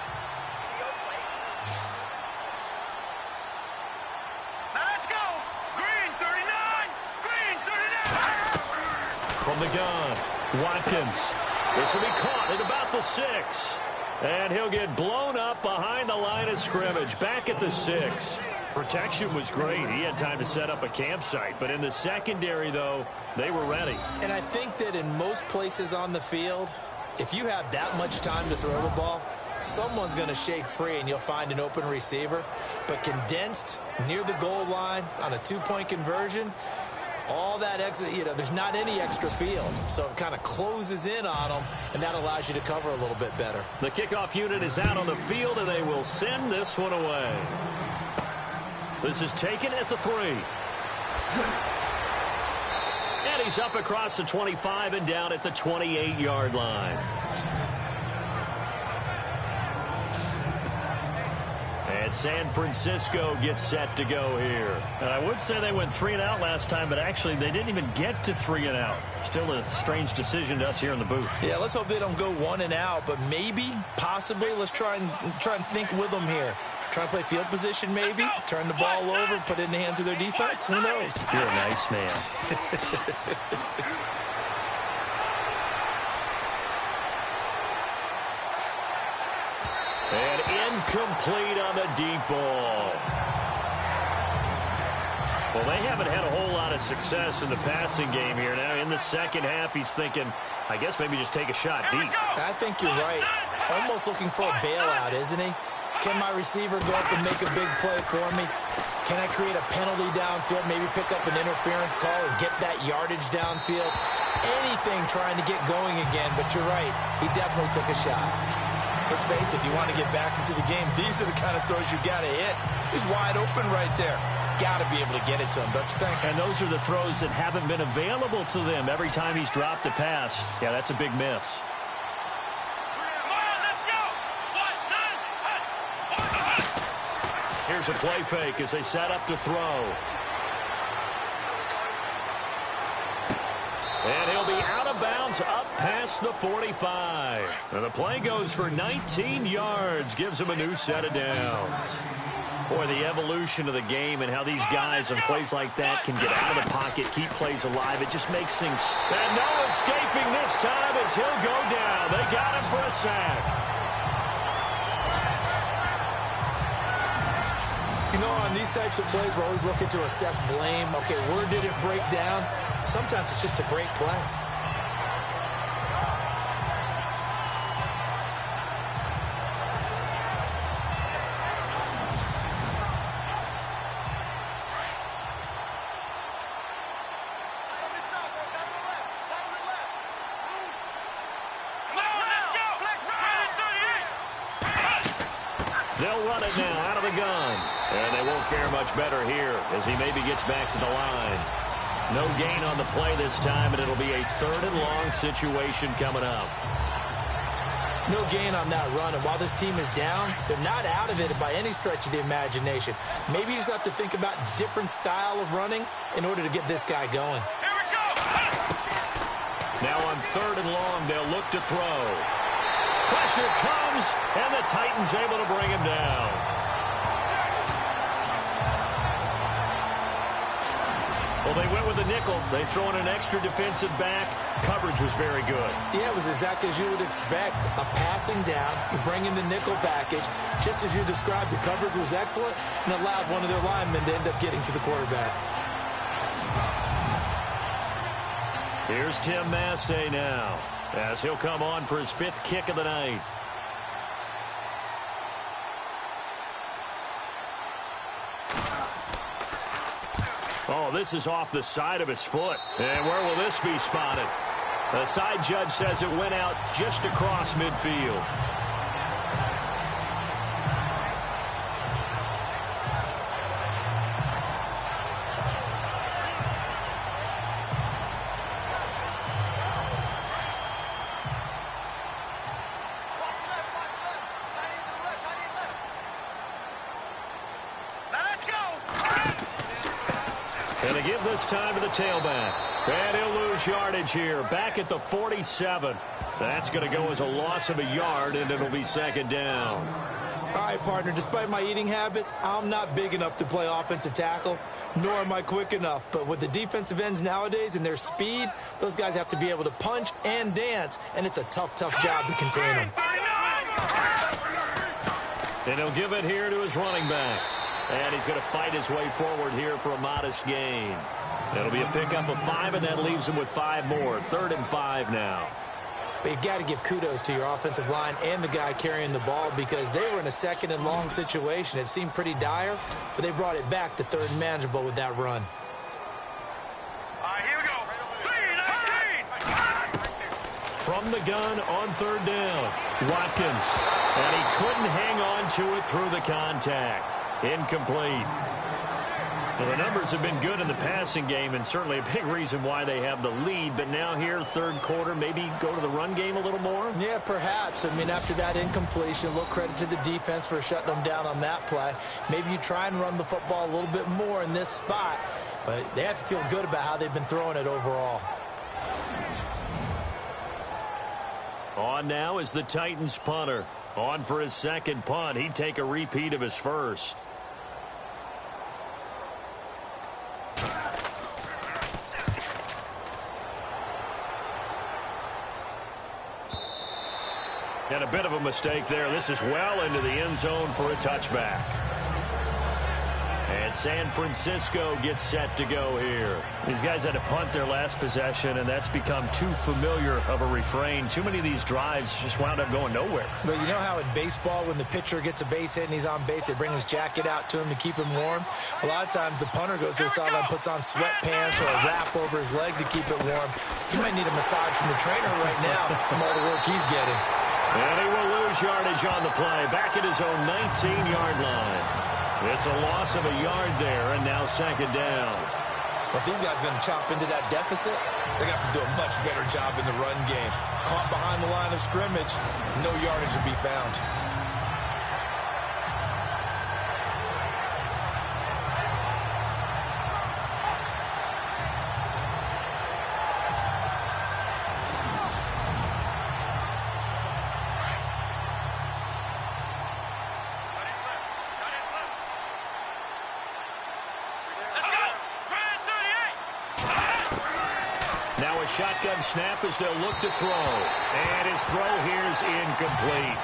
From the gun, Watkins. This will be caught at about the 6. And he'll get blown up behind the line of scrimmage. Back at the 6. Protection was great. He had time to set up a campsite. But in the secondary, though, they were ready. And I think that in most places on the field, if you have that much time to throw the ball, someone's going to shake free and you'll find an open receiver. But condensed near the goal line on a two-point conversion, all that extra, there's not any extra field. So it kind of closes in on them, and that allows you to cover a little bit better. The kickoff unit is out on the field, and they will send this one away. This is taken at the 3. And he's up across the 25 and down at the 28-yard line. And San Francisco gets set to go here. And I would say they went 3 and out last time, but actually they didn't even get to 3 and out. Still a strange decision to us here in the booth. Yeah, let's hope they don't go 1 and out, but maybe, possibly, let's try and think with them here. Try and play field position maybe, turn the ball over, put it in the hands of their defense. Who knows? You're a nice man. And incomplete on the deep ball. Well, they haven't had a whole lot of success in the passing game here. Now, in the second half, he's thinking, I guess maybe just take a shot deep. I think you're right. Almost looking for a bailout, isn't he? Can my receiver go up and make a big play for me? Can I create a penalty downfield, maybe pick up an interference call and get that yardage downfield? Anything trying to get going again, but you're right. He definitely took a shot. Let's face it, if you want to get back into the game, these are the kind of throws you got to hit. He's wide open right there. Got to be able to get it to him, don't you think? And those are the throws that haven't been available to them every time he's dropped a pass. Yeah, that's a big miss. Here's a play fake as they set up to throw. And he'll be out of bounds up past the 45. And the play goes for 19 yards, gives him a new set of downs. Boy, the evolution of the game and how these guys on plays like that can get out of the pocket, keep plays alive, it just makes things... And no escaping this time as he'll go down. They got him for a sack. On these types of plays, we're always looking to assess blame. Okay, where did it break down? Sometimes it's just a great play. They'll run it now out of the gun. And they won't fare much better here as he maybe gets back to the line. No gain on the play this time, and it'll be a 3rd and long situation coming up. No gain on that run, and while this team is down, they're not out of it by any stretch of the imagination. Maybe you just have to think about different style of running in order to get this guy going. Here we go. Now on 3rd and long, they'll look to throw. Pressure comes, and the Titans able to bring him down. Well, they went with the nickel. They throw in an extra defensive back. Coverage was very good. Yeah, it was exactly as you would expect. A passing down. You bring in the nickel package. Just as you described, the coverage was excellent and allowed one of their linemen to end up getting to the quarterback. Here's Tim Mastay now as he'll come on for his 5th kick of the night. Oh, this is off the side of his foot. And where will this be spotted? The side judge says it went out just across midfield. And they give this time to the tailback. And he'll lose yardage here. Back at the 47. That's going to go as a loss of a yard, and it'll be 2nd down. All right, partner, despite my eating habits, I'm not big enough to play offensive tackle, nor am I quick enough. But with the defensive ends nowadays and their speed, those guys have to be able to punch and dance, and it's a tough, tough job to contain them. And he'll give it here to his running back. And he's going to fight his way forward here for a modest gain. It'll be a pickup of 5, and that leaves him with 5 more. 3rd and 5 now. But you've got to give kudos to your offensive line and the guy carrying the ball because they were in a 2nd and long situation. It seemed pretty dire, but they brought it back to 3rd and manageable with that run. Here we go. 3-19. From the gun on 3rd down, Watkins. And he couldn't hang on to it through the contact. Incomplete. Well, the numbers have been good in the passing game, and certainly a big reason why they have the lead. But now here, 3rd quarter, maybe go to the run game a little more? Yeah, perhaps. I mean, after that incompletion, a little credit to the defense for shutting them down on that play. Maybe you try and run the football a little bit more in this spot, but they have to feel good about how they've been throwing it overall. On now is the Titans punter. On for his 2nd punt. He'd take a repeat of his 1st. And a bit of a mistake there. This is well into the end zone for a touchback. And San Francisco gets set to go here. These guys had to punt their last possession, and that's become too familiar of a refrain. Too many of these drives just wound up going nowhere. But you know how in baseball, when the pitcher gets a base hit and he's on base, they bring his jacket out to him to keep him warm? A lot of times the punter goes to the sideline, puts on sweatpants or a wrap over his leg to keep it warm. He might need a massage from the trainer right now from all the work he's getting. And he will lose yardage on the play. Back at his own 19-yard line. It's a loss of a yard there, and now 2nd down. Well, if these guys are going to chop into that deficit, they got to do a much better job in the run game. Caught behind the line of scrimmage, no yardage to be found. Now a shotgun snap as they'll look to throw. And his throw here is incomplete.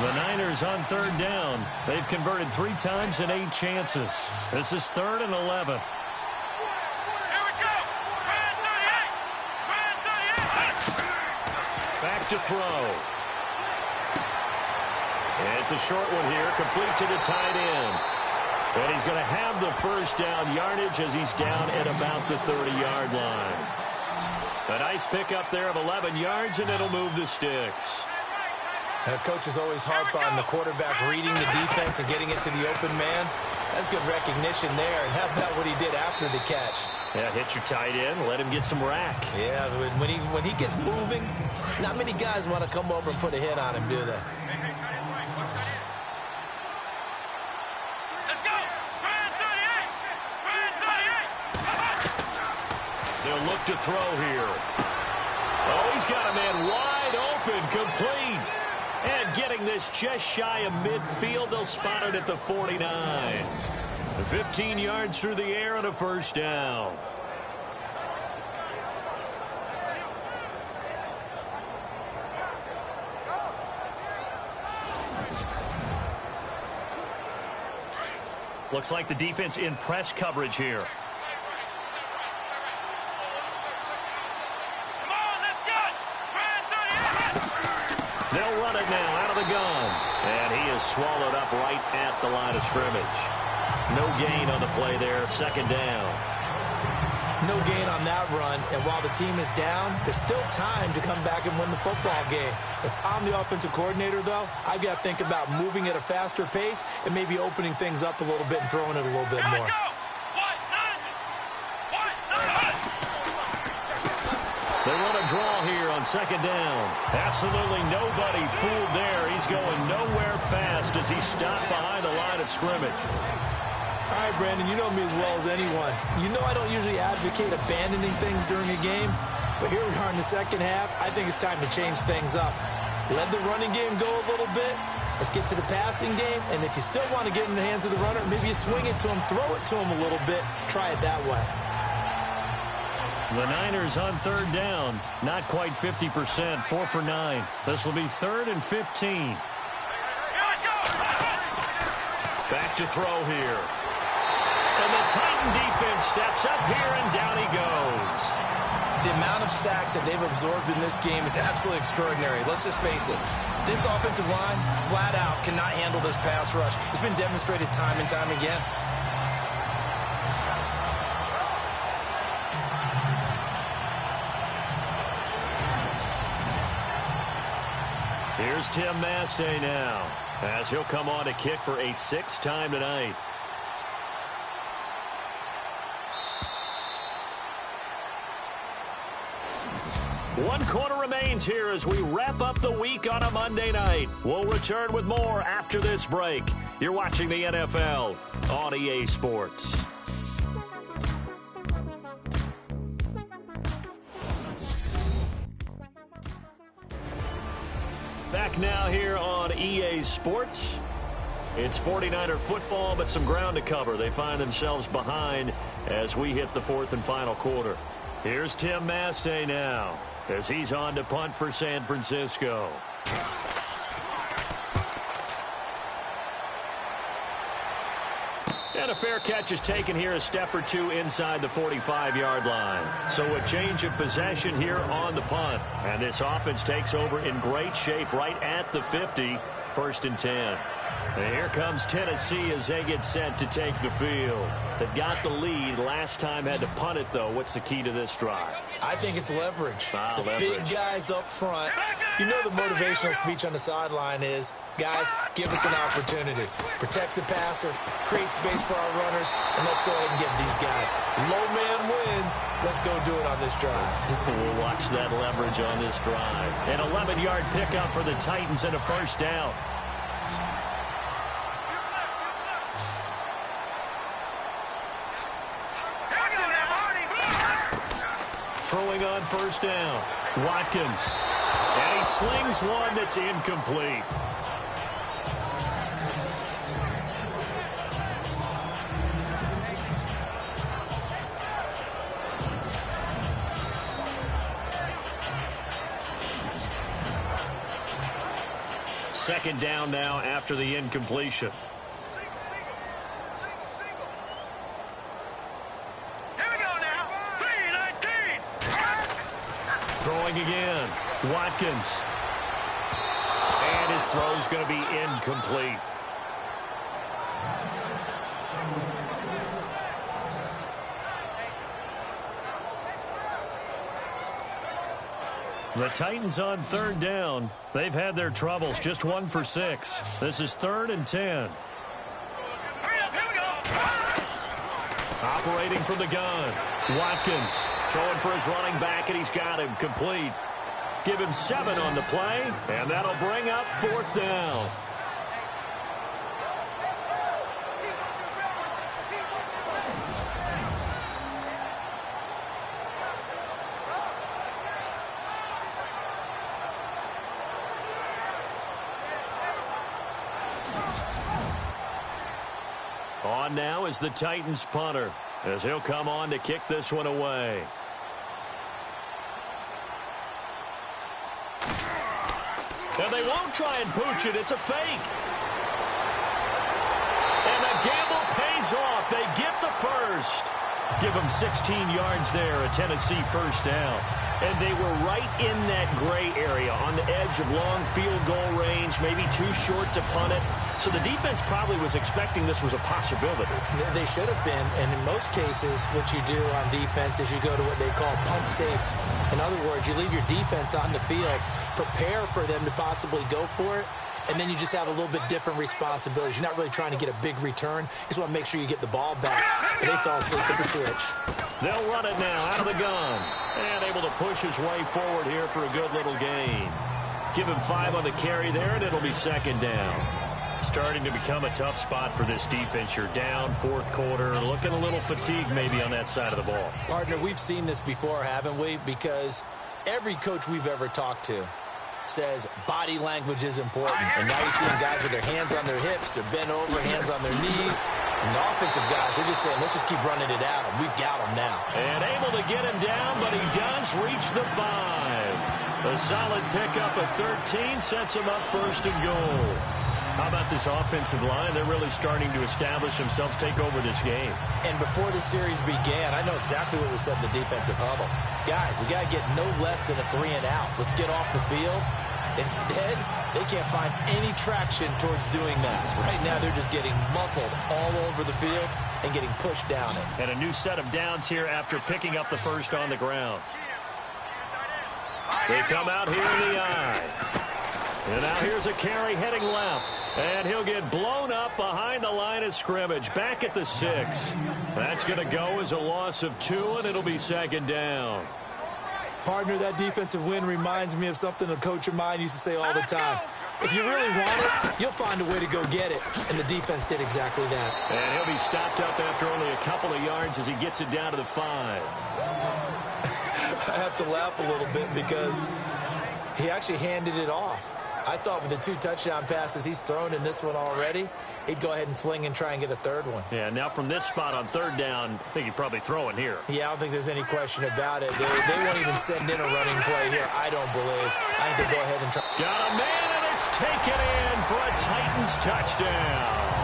The Niners on 3rd down. They've converted 3 times in 8 chances. This is 3rd and 11. Back to throw. It's a short one here, complete to the tight end. And he's going to have the 1st down yardage as he's down at about the 30-yard line. A nice pickup there of 11 yards, and it'll move the sticks. Coaches always harp on the quarterback reading the defense and getting it to the open man. That's good recognition there. And how about what he did after the catch? Yeah, hit your tight end, let him get some rack. Yeah, when he gets moving, not many guys want to come over and put a hit on him, do they? They'll look to throw here. Oh, he's got a man wide open, complete. And getting this just shy of midfield, they'll spot it at the 49. 15 yards through the air and a 1st down. Looks like the defense in press coverage here. They'll run it now out of the gun. And he is swallowed up right at the line of scrimmage. No gain on the play there. 2nd down. No gain on that run. And while the team is down, there's still time to come back and win the football game. If I'm the offensive coordinator, though, I've got to think about moving at a faster pace and maybe opening things up a little bit and throwing it a little bit more. They run a draw here on 2nd down. Absolutely nobody fooled there. He's going nowhere fast as he's stopped behind the line of scrimmage. All right, Brandon, you know me as well as anyone. You know I don't usually advocate abandoning things during a game, but here we are in the 2nd half. I think it's time to change things up. Let the running game go a little bit. Let's get to the passing game, and if you still want to get in the hands of the runner, maybe you swing it to him, throw it to him a little bit, try it that way. The Niners on third down. Not quite 50%, 4 for 9. This will be 3rd and 15. Back to throw here. And the Titan defense steps up here, and down he goes. The amount of sacks that they've absorbed in this game is absolutely extraordinary. Let's just face it. This offensive line, flat out, cannot handle this pass rush. It's been demonstrated time and time again. Here's Tim Mastay now, as he'll come on to kick for a 6th time tonight. One quarter remains here as we wrap up the week on a Monday night. We'll return with more after this break. You're watching the NFL on EA Sports. Back now here on EA Sports. It's 49er football, but some ground to cover. They find themselves behind as we hit the 4th and final quarter. Here's Tim Mastay now, as he's on to punt for San Francisco. And a fair catch is taken here, a step or two inside the 45-yard line. So a change of possession here on the punt. And this offense takes over in great shape right at the 50, 1st and 10. And here comes Tennessee as they get set to take the field. They've got the lead. Last time had to punt it, though. What's the key to this drive? I think it's leverage. Leverage. Big guys up front. You know the motivational speech on the sideline is, guys, give us an opportunity. Protect the passer, create space for our runners, and let's go ahead and get these guys. Low man wins. Let's go do it on this drive. We'll watch that leverage on this drive. An 11-yard pickup for the Titans and a 1st down. Throwing on 1st down. Watkins. And he slings one that's incomplete. Second down now after the incompletion. Throwing again. Watkins. And his throw's going to be incomplete. The Titans on 3rd down. They've had their troubles. Just 1 for 6. This is 3rd and 10. Operating from the gun. Watkins throwing for his running back, and he's got him complete. Give him 7 on the play, and that'll bring up 4th down. On now is the Titans punter, as he'll come on to kick this one away. And they won't try and pooch it. It's a fake. And the gamble pays off. They get the first. Give them 16 yards there, a Tennessee 1st down. And they were right in that gray area on the edge of long field goal range, maybe too short to punt it. So the defense probably was expecting this was a possibility. They should have been, and in most cases, what you do on defense is you go to what they call punt safe. In other words, you leave your defense on the field, prepare for them to possibly go for it, and then you just have a little bit different responsibilities. You're not really trying to get a big return. You just want to make sure you get the ball back. But they fell asleep at the switch. They'll run it now out of the gun. And able to push his way forward here for a good little gain. Give him 5 on the carry there, and it'll be 2nd down. Starting to become a tough spot for this defense. You're down 4th quarter, looking a little fatigued maybe on that side of the ball. Partner, we've seen this before, haven't we? Because every coach we've ever talked to says body language is important. And now you're seeing guys with their hands on their hips, they're bent over, hands on their knees. And the offensive guys, they're just saying, let's just keep running it out. We've got him now. And able to get him down, but he does reach the 5. A solid pickup of 13 sets him up first and goal. How about this offensive line? They're really starting to establish themselves, take over this game. And before the series began, I know exactly what was said in the defensive huddle. Guys, we got to get no less than a 3-and-out. Let's get off the field. Instead, they can't find any traction towards doing that. Right now, they're just getting muscled all over the field and getting pushed down it. And a new set of downs here after picking up the first on the ground. They come out here in the eye. And now here's a carry heading left. And he'll get blown up behind the line of scrimmage. Back at the 6. That's going to go as a loss of 2, and it'll be second down. Partner, that defensive win reminds me of something a coach of mine used to say all the time. If you really want it, you'll find a way to go get it. And the defense did exactly that. And he'll be stopped up after only a couple of yards as he gets it down to the 5. I have to laugh a little bit because he actually handed it off. I thought with the 2 touchdown passes he's thrown in this one already, he'd go ahead and fling and try and get a third one. Yeah, now from this spot on third down, I think he'd probably throw it here. Yeah, I don't think there's any question about it. They won't even send in a running play here, I don't believe. I think they go ahead and try. Got a man, and it's taken in for a Titans touchdown.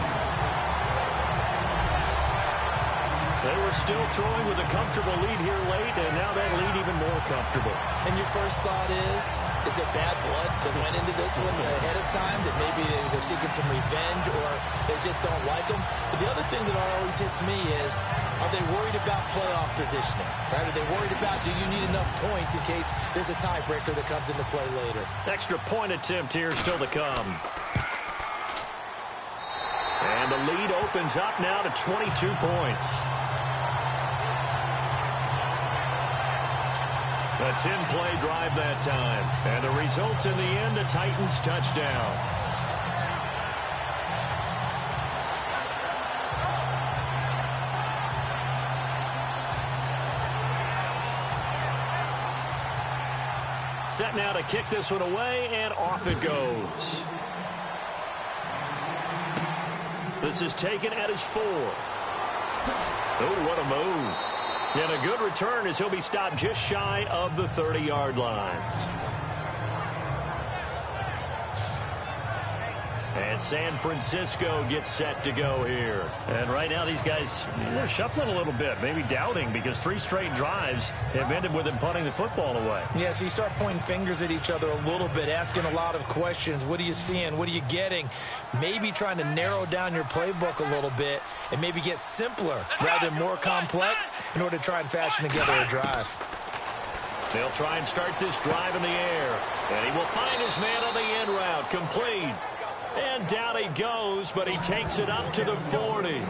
They were still throwing with a comfortable lead here late, and now that lead even more comfortable. And your first thought is it bad blood that went into this one ahead of time, that maybe they're seeking some revenge or they just don't like them? But the other thing that always hits me is, are they worried about playoff positioning? Right? Are they worried about, do you need enough points in case there's a tiebreaker that comes into play later? Extra point attempt here still to come. And the lead opens up now to 22 points. A 10-play drive that time. And the result in the end, a Titans touchdown. Set now to kick this one away, and off it goes. This is taken at his 4th. Oh, what a move. And a good return as he'll be stopped just shy of the 30-yard line. And San Francisco gets set to go here. And right now these guys, they're shuffling a little bit, maybe doubting, because 3 straight drives have ended with them punting the football away. Yeah, so you start pointing fingers at each other a little bit, asking a lot of questions. What are you seeing? What are you getting? Maybe trying to narrow down your playbook a little bit and maybe get simpler rather than more complex in order to try and fashion together a drive. They'll try and start this drive in the air. And he will find his man on the end route. Complete. And down he goes, but he takes it up to the 40.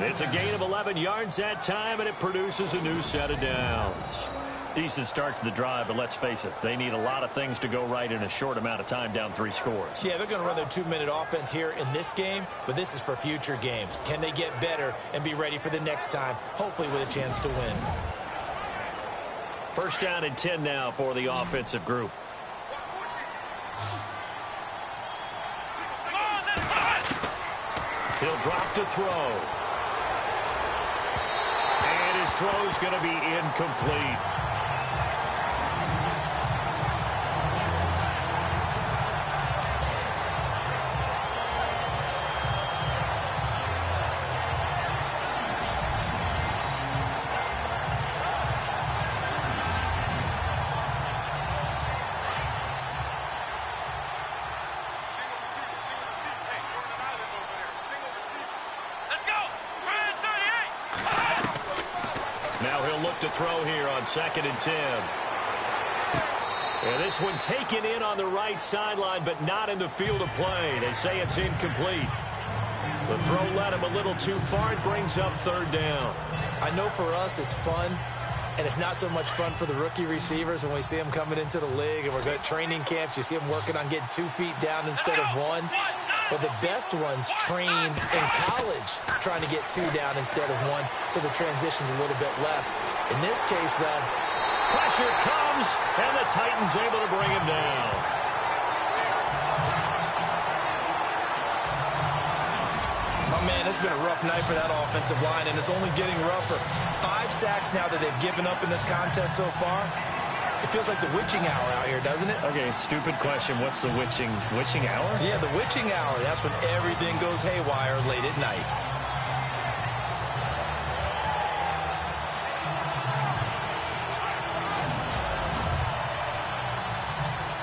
It's a gain of 11 yards that time, and it produces a new set of downs. Decent start to the drive, but let's face it, they need a lot of things to go right in a short amount of time, down 3 scores. Yeah, they're going to run their 2-minute offense here in this game, but this is for future games. Can they get better and be ready for the next time, hopefully with a chance to win? First down and 10 now for the offensive group. He'll drop to throw. And his throw's going to be incomplete. To throw here on 2nd and 10. And this one taken in on the right sideline, but not in the field of play. They say it's incomplete. The throw led him a little too far. It brings up 3rd down. I know for us it's fun, and it's not so much fun for the rookie receivers when we see them coming into the league and we're going to training camps. You see them working on getting 2 feet down instead of 1. But the best ones train in college trying to get 2 down instead of 1, so the transition's a little bit less. In this case, though, pressure comes, and the Titans able to bring him down. man, it's been a rough night for that offensive line, and it's only getting rougher. 5 sacks now that they've given up in this contest so far. It feels like the witching hour out here, doesn't it? Okay, stupid question. What's the witching hour? Yeah, the witching hour. That's when everything goes haywire late at night.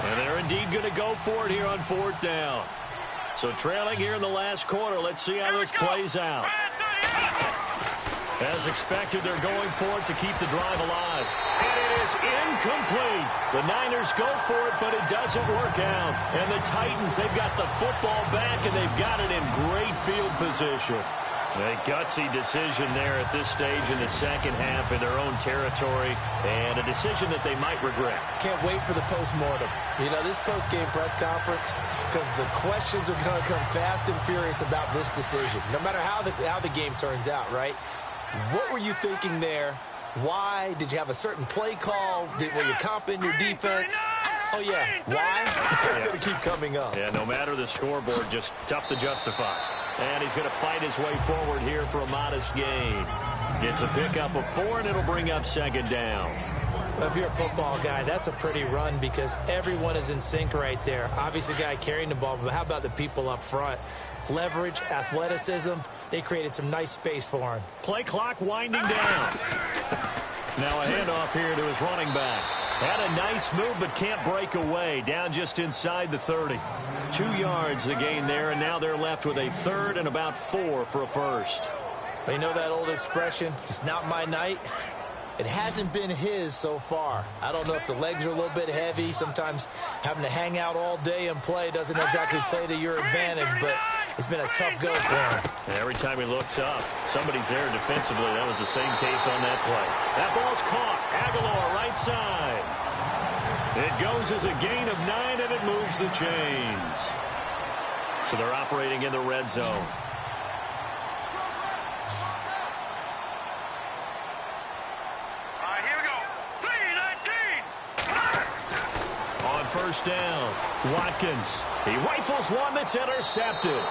And they're indeed going to go for it here on 4th down. So trailing here in the last quarter. Let's see how this plays out. As expected, they're going for it to keep the drive alive. And it is incomplete. The Niners go for it, but it doesn't work out. And the Titans, they've got the football back, and they've got it in great field position. A gutsy decision there at this stage in the second half in their own territory, and a decision that they might regret. Can't wait for the postmortem. You know, this post-game press conference, because the questions are going to come fast and furious about this decision, no matter how the game turns out, right? What were you thinking there? Why? Did you have a certain play call? Were you confident in your defense? Oh, yeah. Why? It's going to keep coming up. Yeah, no matter the scoreboard, just tough to justify. And he's going to fight his way forward here for a modest gain. It's a pickup of 4, and it'll bring up 2nd down. Well, if you're a football guy, that's a pretty run because everyone is in sync right there. Obviously, the guy carrying the ball, but how about the people up front? Leverage, athleticism, they created some nice space for him. Play clock winding down. Now a handoff here to his running back. Had a nice move, but can't break away. Down just inside the 30. 2 yards the gain there, and now they're left with a 3rd and about 4 for a first. You know that old expression, it's not my night? It hasn't been his so far. I don't know if the legs are a little bit heavy. Sometimes having to hang out all day and play doesn't exactly play to your advantage, but it's been a tough go for him. And every time he looks up, somebody's there defensively. That was the same case on that play. That ball's caught. Aguilar right side. It goes as a gain of 9, and it moves the chains. So they're operating in the red zone. First down. Watkins. He rifles one that's intercepted.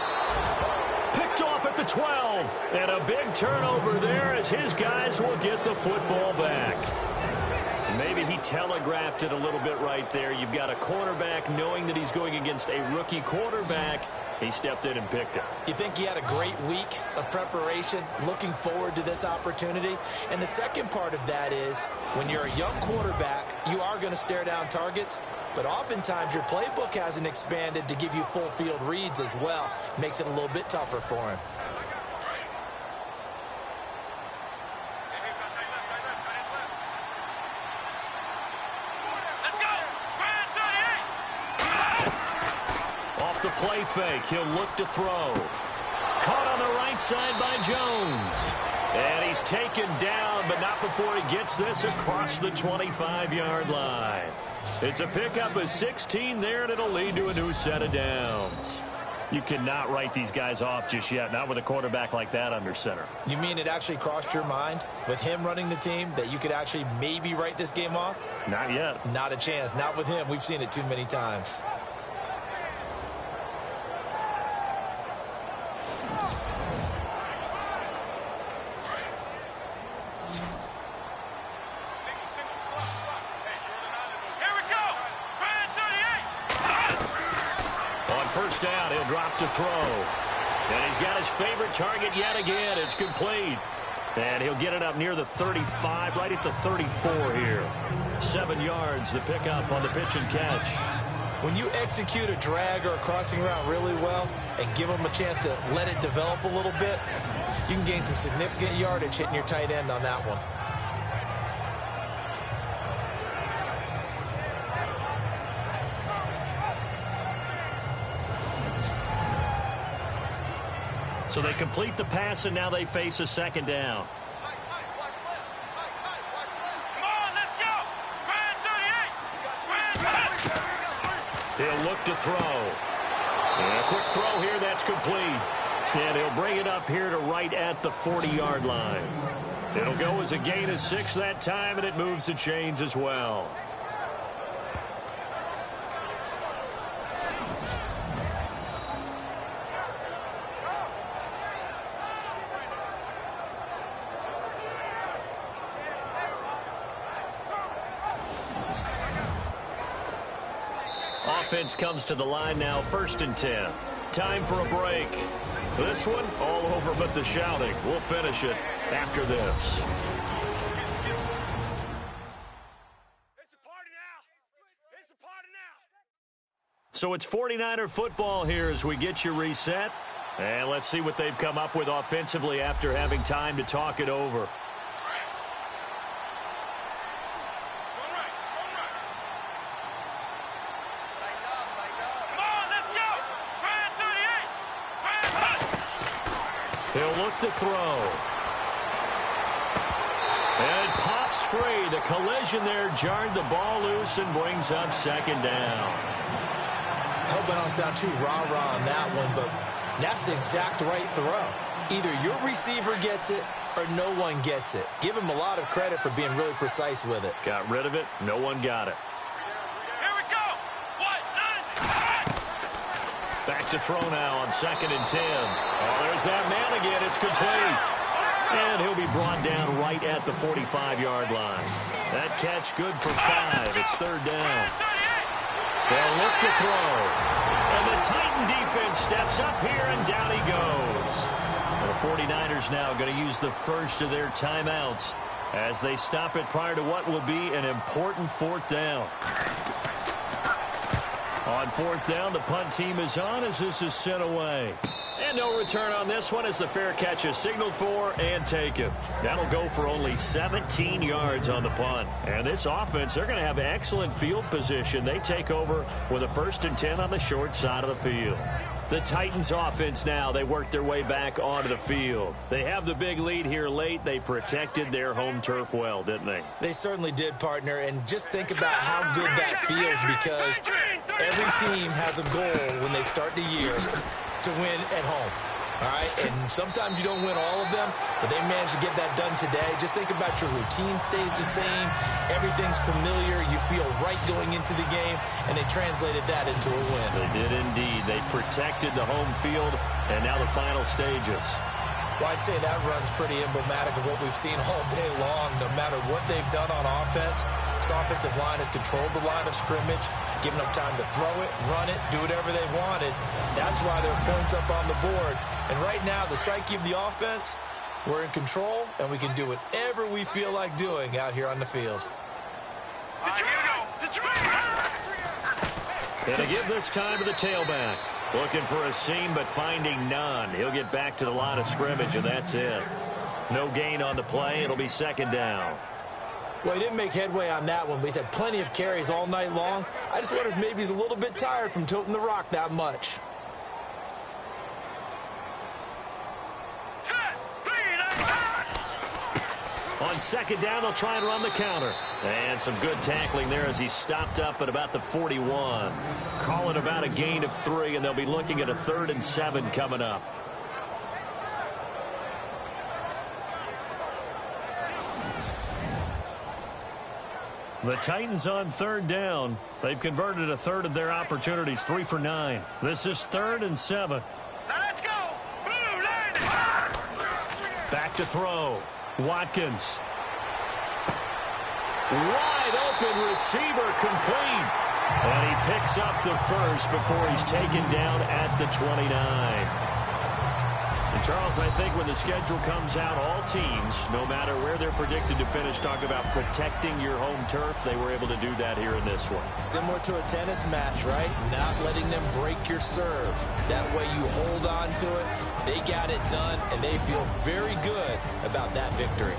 Picked off at the 12. And a big turnover there as his guys will get the football back. Maybe he telegraphed it a little bit right there. You've got a cornerback knowing that he's going against a rookie quarterback. He stepped in and picked it. You think he had a great week of preparation, looking forward to this opportunity? And the second part of that is, when you're a young quarterback, you are going to stare down targets, but oftentimes your playbook hasn't expanded to give you full field reads as well. Makes it a little bit tougher for him. The play fake. He'll look to throw. Caught on the right side by Jones. And he's taken down, but not before he gets this across the 25-yard line. It's a pickup of 16 there, and it'll lead to a new set of downs. You cannot write these guys off just yet, not with a quarterback like that under center. You mean it actually crossed your mind with him running the team that you could actually maybe write this game off? Not yet. Not a chance. Not with him. We've seen it too many times. First down, he'll drop to throw. And he's got his favorite target yet again. It's complete. And he'll get it up near the 35, right at the 34 here. 7 yards, the pickup on the pitch and catch. When you execute a drag or a crossing route really well and give them a chance to let it develop a little bit, you can gain some significant yardage hitting your tight end on that one. So they complete the pass, and now they face a second down. Come on, let's go. He'll look to throw. And a quick throw here, that's complete. And he'll bring it up here to right at the 40-yard line. It'll go as a gain of 6 that time, and it moves the chains as well. offense comes to the line now, 1st and 10. Time for a break. This one, all over but the shouting. We'll finish it after this. So it's 49er football here as we get you reset. And let's see what they've come up with offensively after having time to talk it over. He'll look to throw. And it pops free. The collision there jarred the ball loose and brings up 2nd down. I hope I don't sound too rah-rah on that one, but that's the exact right throw. Either your receiver gets it or no one gets it. Give him a lot of credit for being really precise with it. Got rid of it. No one got it. Here we go. 1, 9, Back to throw now on 2nd and 10. Oh, there's that man again. It's complete. And he'll be brought down right at the 45-yard line. That catch good for 5. It's 3rd down. They'll look to throw. And the Titan defense steps up here, and down he goes. The 49ers now going to use the first of their timeouts as they stop it prior to what will be an important 4th down. On 4th down, the punt team is on as this is sent away. And no return on this one as the fair catch is signaled for and taken. That'll go for only 17 yards on the punt. And this offense, they're going to have excellent field position. They take over with a 1st and 10 on the short side of the field. The Titans offense now, they work their way back onto the field. They have the big lead here late. They protected their home turf well, didn't they? They certainly did, partner. And just think about how good that feels, because every team has a goal when they start the year to win at home. All right, and sometimes you don't win all of them, but they managed to get that done today. Just think about your routine stays the same. Everything's familiar. You feel right going into the game, and they translated that into a win. They did indeed. They protected the home field, and now the final stages. Well, I'd say that run's pretty emblematic of what we've seen all day long. No matter what they've done on offense, this offensive line has controlled the line of scrimmage, given them time to throw it, run it, do whatever they wanted. That's why there are points up on the board. And right now, the psyche of the offense, we're in control, and we can do whatever we feel like doing out here on the field. here we go. And to give this time to the tailback. Looking for a seam, but finding none. He'll get back to the line of scrimmage, and that's it. No gain on the play. It'll be 2nd down. Well, he didn't make headway on that one, but he's had plenty of carries all night long. I just wonder if maybe he's a little bit tired from toting the rock that much. On 2nd down, they'll try and run the counter. And some good tackling there as he stopped up at about the 41. Call it about a gain of 3, and they'll be looking at a 3rd and 7 coming up. The Titans on 3rd down. They've converted a 1/3 of their opportunities, 3 for 9. This is 3rd and 7. Let's go. Blue line. Back to throw. Watkins. Wide open receiver, complete. And he picks up the first before he's taken down at the 29. And Charles, I think when the schedule comes out, all teams, no matter where they're predicted to finish, talk about protecting your home turf. They were able to do that here in this one. Similar to a tennis match, right? Not letting them break your serve. That way you hold on to it. They got it done, and they feel very good about that victory.